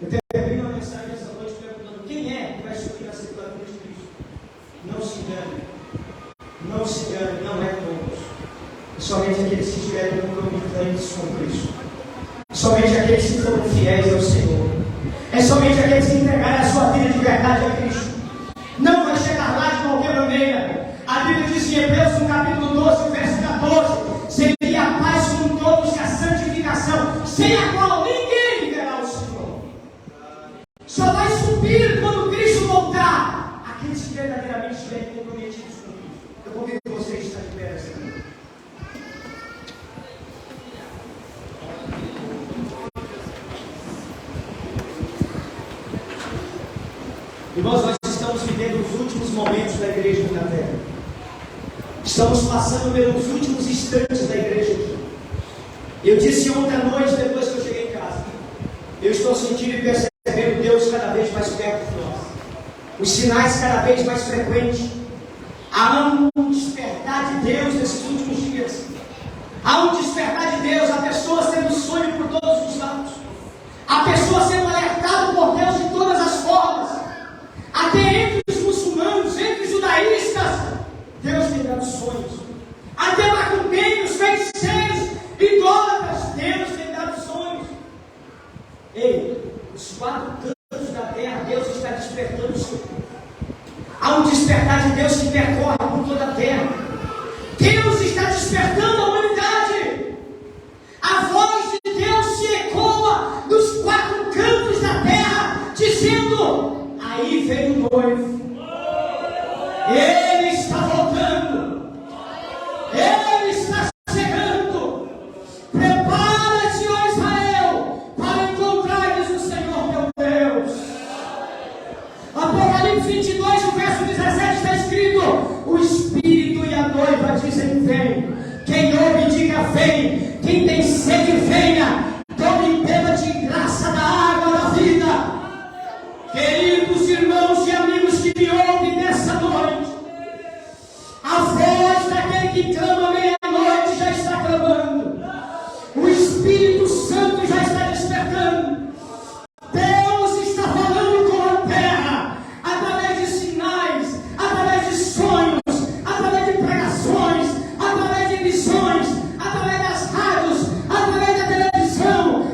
[SPEAKER 1] Eu termino uma mensagem essa noite perguntando: quem é que vai subir na sepultura de Cristo? Não se engane, não se engane, não é todos. É somente aqueles que tiverem compromissos com Cristo. Somente aqueles que foram fiéis ao Senhor. É somente aqueles que entregarem a sua vida de verdade a Cristo. Não vai chegar lá de qualquer maneira. A Bíblia diz em Hebreus, no capítulo 12, verso 14: seria a paz com todos e a santificação, sem a qual ninguém verá o Senhor. Só vai subir quando Cristo voltar aqueles que verdadeiramente estiverem comprometidos com Cristo. Eu convido você a estar de pé nessa noite. Irmãos, nós estamos vivendo os últimos momentos da igreja aqui na terra. Estamos passando pelos últimos instantes da igreja aqui. Eu disse ontem à noite, depois que eu cheguei em casa, eu estou sentindo e percebendo Deus cada vez mais perto de nós. Os sinais cada vez mais frequentes. Há um despertar de Deus nesses últimos dias. Há um despertar de Deus, há pessoas tendo sonho por todos os lados. Há pessoas sendo alertadas por Deus de todas as formas. Até entre os muçulmanos, entre os judaístas, Deus tem dado sonhos. Até macumbeiros, feiticeiros, idólatras, Deus tem dado sonhos. Ei, os quatro cantos da terra, Deus está despertando o seu povo. Há um despertar de Deus que percorre por toda a terra. Deus está despertando a humanidade. A voz de Deus se ecoa dos quatro cantos da terra, dizendo: aí vem o noivo. Ele está voltando. Ele está chegando. Prepara-te, ó Israel, para encontrares o Senhor teu Deus. Apocalipse 22, o verso 17 está escrito: o Espírito e a noiva dizem: vem. Quem ouve, diga: vem. Quem tem sede, venha. Tome e beba de graça da água da vida. Queridos irmãos e amigos que me ouvem nessa noite, a voz daquele que clama meia-noite já está clamando. O Espírito Santo já está despertando. Deus está falando com a terra, através de sinais, através de sonhos, através de pregações, através de visões, através das rádios, através da televisão,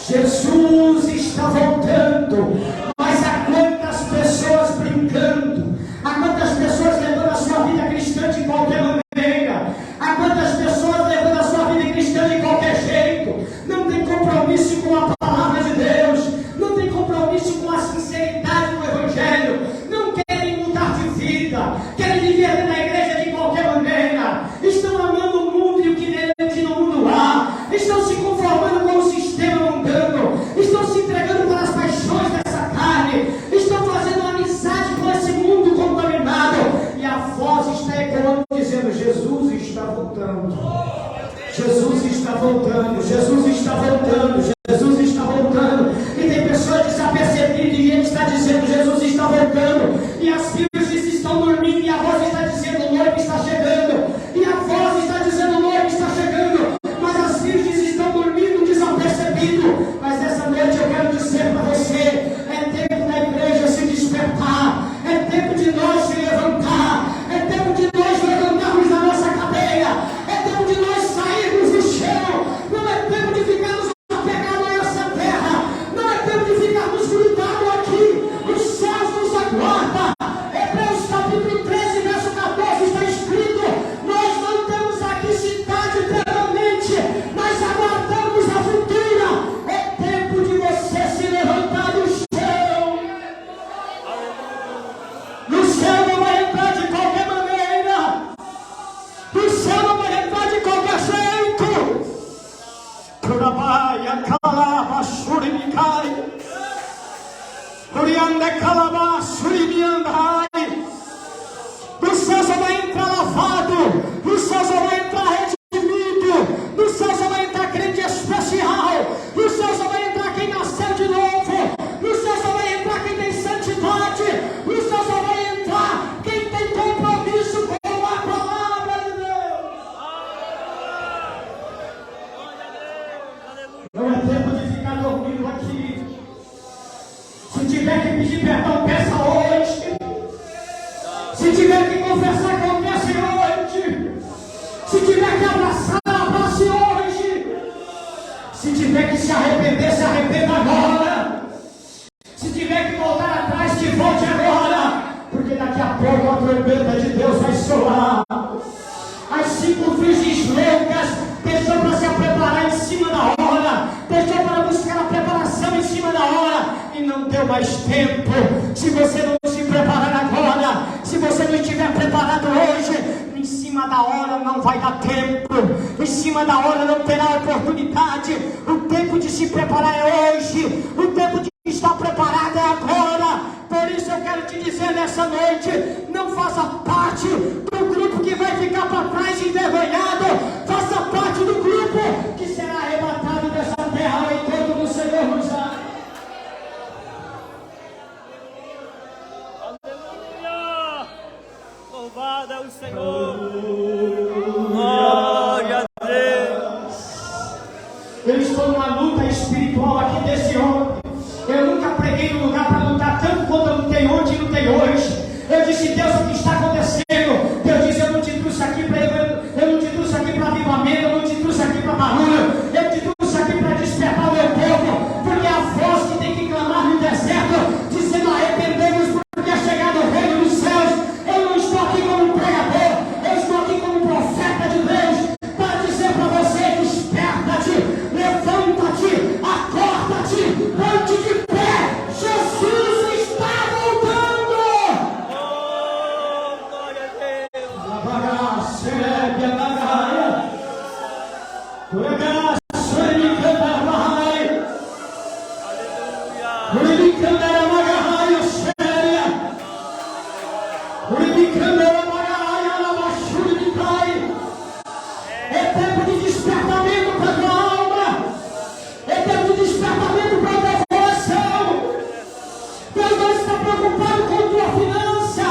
[SPEAKER 1] Jesus está voltando. Mas há quantas pessoas brincando, há quantas pessoas levando a sua vida cristã de qualquer maneira, há quantas pessoas levando a sua vida cristã de qualquer jeito, não tem compromisso com a palavra de Deus, não tem compromisso com a sinceridade do Evangelho, não querem mudar de vida, querem viver na igreja de qualquer maneira, estão amando o mundo e o que no mundo há, estão se conformando com o sistema mundano, estão se entregando para as paixões dessa carne, estão fazendo amizade com esse mundo contaminado, e a voz está ecoando dizendo: Jesus está voltando, Jesus está voltando, Jesus está voltando, Jesus está voltando. E tem pessoas desapercebidas e ele está dizendo: Jesus está voltando, e as virgens estão dormindo e a voz está dizendo: o noivo está chegando, e a voz está dizendo: o noivo está chegando, mas as virgens estão dormindo desapercebido. Mas essa noite eu quero dizer para você: é tempo da igreja se despertar, é tempo de nós se levantar, é tempo de nós levantarmos da nossa cadeia, é tempo de nós sairmos do chão, não é tempo de ficarmos apegados a essa terra, não é tempo de ficarmos grudados aqui, os céus nos aguardam. Hebreus capítulo 13, verso 14 está escrito: nós não temos aqui cidade permanente, nós aguardamos a futura. É tempo de você se levantar do chão. No céu não vai entrar de qualquer maneira, no céu não vai entrar de qualquer jeito. Trabalha, calava, churimikai, Urianda, calava, churimiandai. No céu só vai entrar lavado, no céu só vai entrar redimido, no céu só vai entrar crente especial, no céu só vai entrar quem nasceu de novo, no céu só vai entrar quem tem santidade, no céu só vai entrar quem tem compromisso com a palavra de Deus. Não é tempo de ficar dormindo aqui. Se tiver que pedir perdão, peça hoje. Se tiver que confessar, confesse hoje. Se tiver que abraçar, abrace hoje. Se tiver que se arrepender, se arrependa agora. Se tiver que voltar atrás, que volte agora. Porque daqui a pouco a trombeta de Deus vai soar. As 5 virgens loucas deixou para se preparar em cima da hora, deixou para buscar a preparação em cima da hora, e não deu mais tempo. Se você não se preparar agora, se você não estiver preparado hoje, em cima da hora não vai dar tempo, em cima da hora não terá oportunidade. O tempo de se preparar é hoje, o tempo de estar preparado é agora. Por isso eu quero te dizer nessa noite: não faça parte do grupo que vai ficar para trás envergonhado, faça parte do grupo que será arrebatado dessa terra enquanto o Senhor nos dá.
[SPEAKER 2] Aleluia! Louvado é o Senhor! Glória a Deus!
[SPEAKER 1] Eu estou numa luta espiritual aqui desse homem. Eu nunca preguei num lugar para lutar tanto quanto eu lutei ontem e lutei hoje. Eu disse: Deus, o que está acontecendo? Deus disse: eu não te trouxe aqui para avivamento, eu não te trouxe aqui para barulho, eu te trouxe aqui para despertar o meu povo, porque a voz que tem que clamar no deserto, dizendo: arrependemos porque é chegado o reino dos céus. Eu não estou aqui como pregador, eu estou aqui como profeta de Deus, para dizer para você: desperta-te, levanta-te, acorda-te, ponte de pé, Jesus está voltando.
[SPEAKER 2] Oh, glória a Deus!
[SPEAKER 1] É tempo de despertamento para a tua alma, é tempo de despertamento para a tua coração. Deus não está preocupado com a tua finança,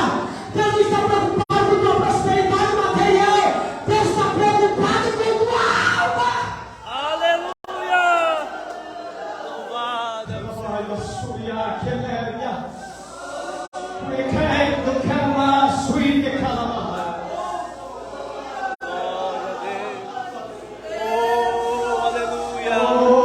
[SPEAKER 1] Deus não está preocupado com a tua prosperidade material, Deus está preocupado com a tua alma.
[SPEAKER 2] Aleluia! Louvado é o Glória a Deus! Oh, aleluia!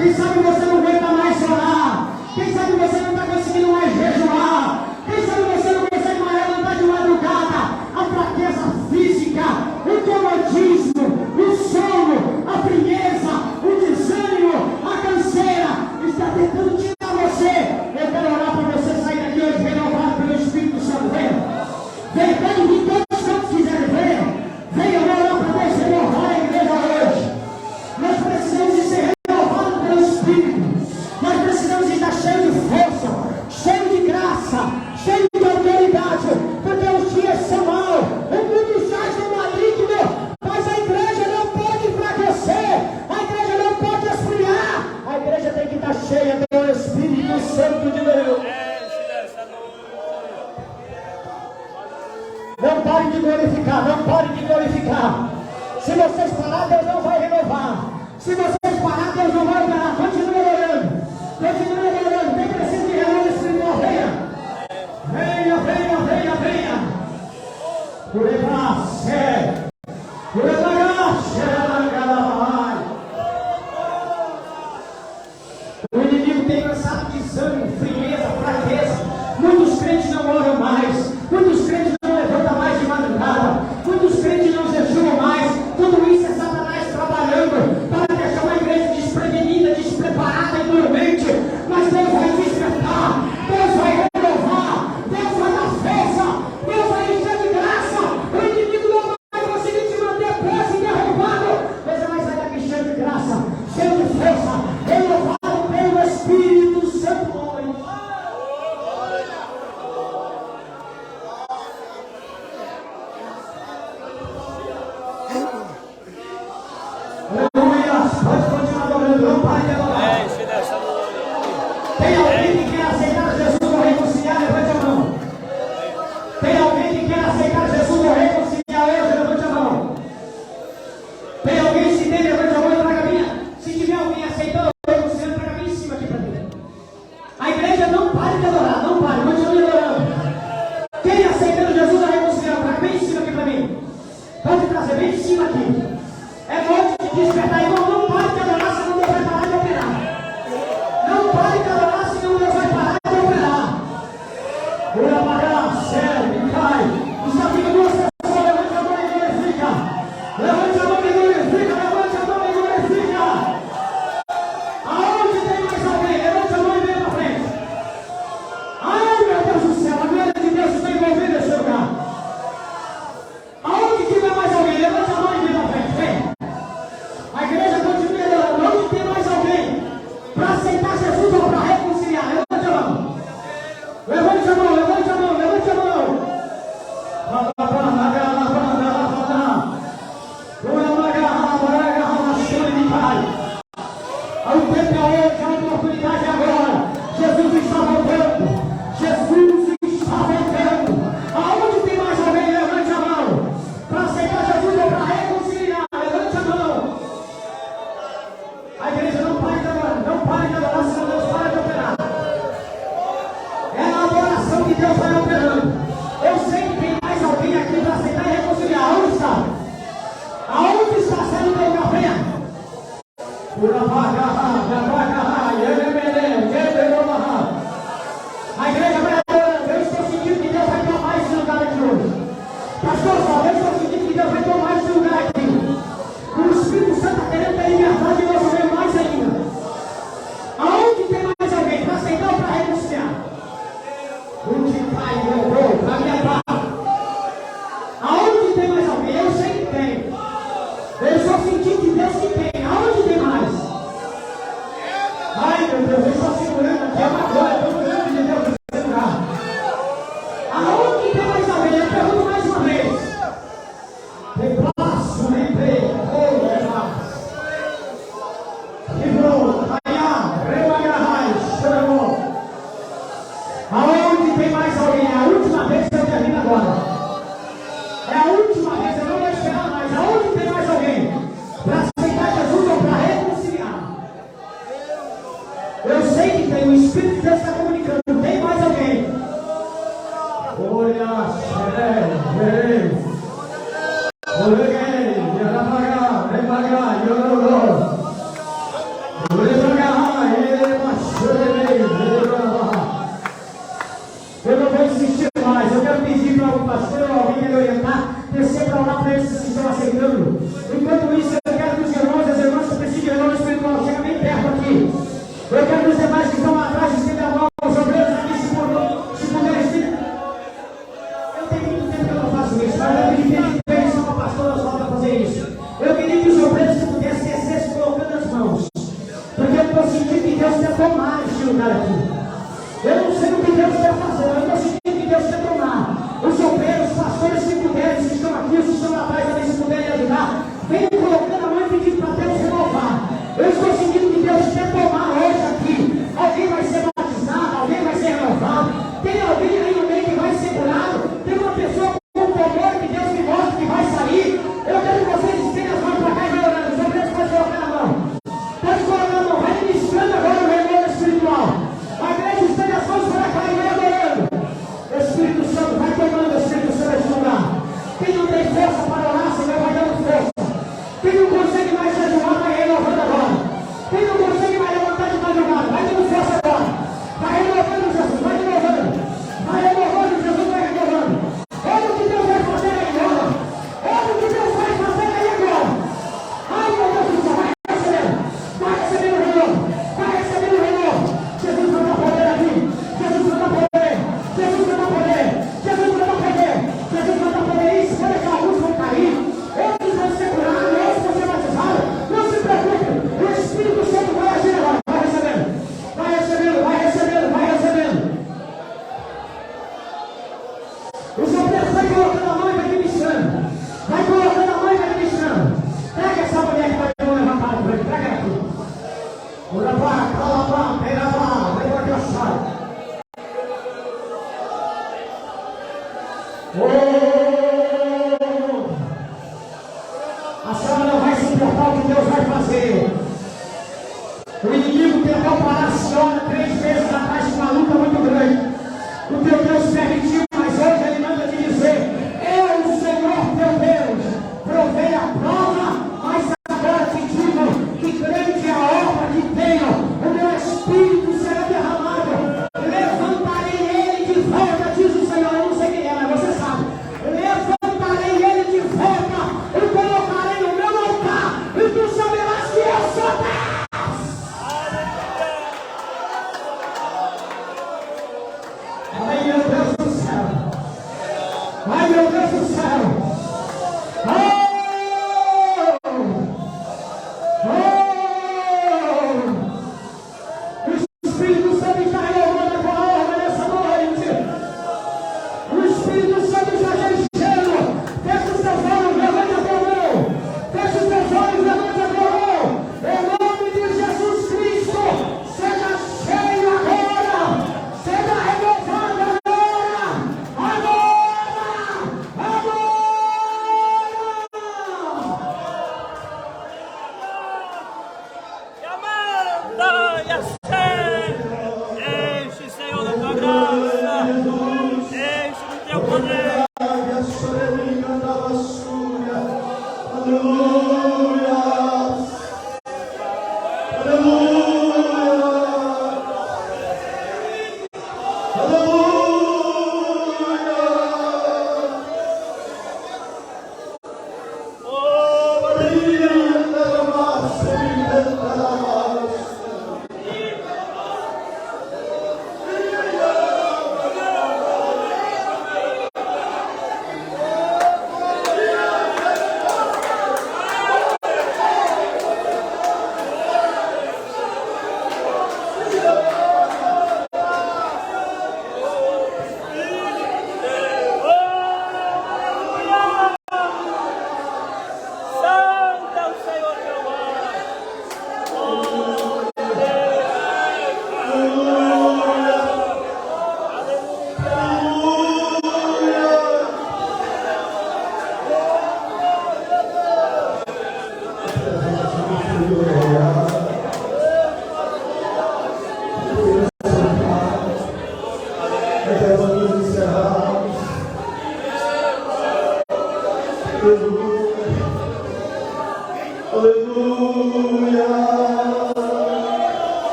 [SPEAKER 3] Quem sabe você não aguenta mais orar. Quem sabe você não está conseguindo mais jejuar. Quem sabe você não consegue mais levantar de madrugada. A fraqueza física, o comodismo, o sono, a frieza, o desânimo, a canseira está tentando tirar você. Eu quero orar para você sair daqui hoje renovado pelo Espírito Santo. Venha, venha vir todos quantos quiserem, venha orar para Deus renovar a igreja hoje. Nós precisamos de ser renovados pelo Espírito. Nós precisamos de estar cheios de força, cheios de graça, cheios de autoridade, porque os dias são maus, o mundo jaz no maligno, mas a igreja não pode enfraquecer, a igreja não pode esfriar, a igreja tem que estar cheia do Espírito Santo de Deus. Não pare de glorificar, não pare de glorificar. Se vocês parar, Deus não vai renovar. Se vocês parar, Deus não vai operar. Continue orando. Continue orando. Quem precisa de renovo espiritual, venha. Venha, venha, venha, venha. O inimigo tem lançado desânimo, frieza, fraqueza. Muitos crentes não oram mais. Muitos crentes não levantam mais de madrugada. Muitos crentes não jejuam mais. Tudo isso é Satanás trabalhando para deixar uma igreja desprevenida, despreparada e dormente. Mas Deus vai despertar. Deus vai renovar. Deus vai dar força. Deus vai encher de graça. O inimigo não vai conseguir te manter preso e derrubado. Você vai sair daqui cheio de graça, cheio de força, renovado pelo Espírito Santo. Pode continuar adorando, não pare de adorar. Tem alguém que quer aceitar Jesus ou reconciliar? Levante a mão. Tem alguém que quer aceitar Jesus ou reconciliar? Levante a mão. Tem alguém se tem? Levante a mão e traga a minha. Se tiver alguém aceitando ou reconciliando, traga a minha em cima aqui para mim. A igreja não pare de adorar, não pare, continue adorando. Quem aceitando Jesus ou reconciliando, traga bem em cima aqui para mim. Pode trazer bem em cima aqui. É noite de despertar, irmão. Não pare de adorar, senão Deus vai parar de operar. Não pare de adorar, senão Deus vai parar de operar. Por apagar, serve, cai. Está vindo duas pessoas, levante a mão e glorifica. Levante a mão e glorifica, levante a mão e glorifica. Aonde tem mais alguém? Levante a mão e venha para frente. Ai, meu Deus do céu, a glória de Deus está envolvida nesse lugar. Aonde tiver mais alguém? Levante a mão e venha para frente, vem. A igreja continua orando. Onde tem mais alguém para aceitar Jesus ou para reconciliar? Levante a mão. Levante a mão, levante a mão, levante a mão. O tempo é hoje, a oportunidade é agora. Jesus está voltando. Jesus está voltando. Aonde tem mais alguém? Levante a mão. Para aceitar Jesus ou para reconciliar? Levante a mão. A igreja não pare de adorar, não pare de adorar, senão Deus para de operar. É na adoração que Deus vai operando. Eu sei que tem mais alguém aqui para aceitar e reconciliar. Aonde está? Aonde está sendo teu café? A igreja vai adorando. Eu estou sentindo que Deus vai tomar esse lugar aqui hoje. Pastor, eu estou sentindo que Deus vai tomar esse lugar aqui. O Espírito Santo está querendo ter liberdade e nós vamos mais ainda. Aonde tem mais alguém para aceitar ou para renunciar? Onde cai, meu para minha barra. Aonde tem mais alguém? Eu sei que tem. Eu só senti que Deus que tem. Aonde tem mais? Ai, meu Deus, eu estou segurando aqui. É uma glória tão grande de Deus nesse lugar. Aonde tem mais alguém? Eu pergunto mais uma vez. Tem passo, lembrei. Aonde tem mais alguém? É a última vez que eu termino agora. É a última vez, eu não vou esperar mais. Aonde tem mais alguém? Para aceitar Jesus ou para reconciliar? Eu sei que tem, o Espírito de Deus está comunicando. Tem mais alguém? Olha, aqui. Eu quero que os demais que estão lá atrás estendam a mão, os obreiros aqui, se puderem estender. Eu tenho muito tempo que eu não faço isso, mas eu pedi que eles são uma pastora só para fazer isso. Eu queria que os obreiros, se pudessem, descessem colocando as mãos. Porque eu estou sentindo que Deus quer tomar esse lugar aqui. Eu não sei o que Deus quer fazer, eu estou sentindo que Deus quer tomar. Os obreiros, os pastores, se puderem, se estão aqui, se estão lá atrás, também se puderem ajudar, venham colocando a mão e pedindo para Deus renovar. Eu estou sentindo que Deus quer tomar hoje aqui. Alguém vai ser batizado, alguém vai ser renovado. Tem alguém aí no meio que vai ser curado. Tem uma pessoa com um temor que Deus me mostra que vai sair. Eu quero que vocês estendam as mãos para cá e vai orando. Os obreiros podem colocar a mão. Pode colocar a mão. Vai ministrando agora o renovo espiritual. A igreja estende as mãos para cá e vai adorando. Espírito Santo, vai tomando o Espírito Santo nesse lugar. Quem não tem força para orar, Senhor, vai dando força. Quem não consegue mais jejuar, vai renovando agora. Quem não consegue mais levantar de madrugada, vai dando força agora. Vai renovando, Jesus, vai renovando. Vai renovando, Jesus, vai renovando. Olha o que Deus vai fazer aí agora. Olha o que Deus vai fazer aí agora. Ai, meu Deus do céu, vai recebendo. Vai recebendo o renovo. Vai recebendo o renovo. Jesus vai dar poder aqui. Jesus vai dar poder. Jesus vai dar poder. Jesus vai dar poder. Jesus vai dar poder. Isso vai deixar alguns vão cair. Outros vão ser curados. Outros vão ser batizados. Não se preocupe. O Espírito Santo vai agir agora. Vai recebendo. Vai recebendo. Vai recebendo. Vai recebendo. Os obreiros vai colocando a mão e vai ministrando. Vai colocando a mão e vai ministrando. Pega essa mulher que vai ter um levantado por ele. Pega ela aqui. Ora lá, cala lá, pega lá. Vai lá que eu saio. A senhora não vai se importar o que Deus vai fazer. O inimigo tentou parar a senhora 3 vezes atrás de uma luta muito grande. O teu Deus permitiu, mas hoje ele manda te dizer: eu, o Senhor teu Deus, provei a prova, mas agora te digo que grande é a obra que tenho. O meu Espírito será derramado. Levantarei ele de volta, diz o Senhor. Eu não sei quem é, mas você sabe. Levantarei ele de volta e colocarei no meu altar, e tu saberás que eu sou Deus. Ai, meu Deus do céu. Ai, meu Deus do céu. O Espírito Santo está renovando a tua alma nessa noite. O Espírito Santo está enchendo. Fecha os teus olhos, levanta a tua mão. Fecha os teus olhos, levanta a tua mão. Em nome de Jesus Cristo, seja cheio agora. Seja renovado agora. Agora. Agora.
[SPEAKER 2] E amanda e acende. Enche, Senhor, da tua graça. Enche do teu poder.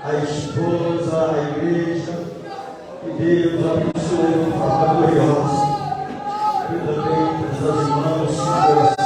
[SPEAKER 4] A esposa, a igreja, que Deus abençoe de forma gloriosa. E também todas as irmãs,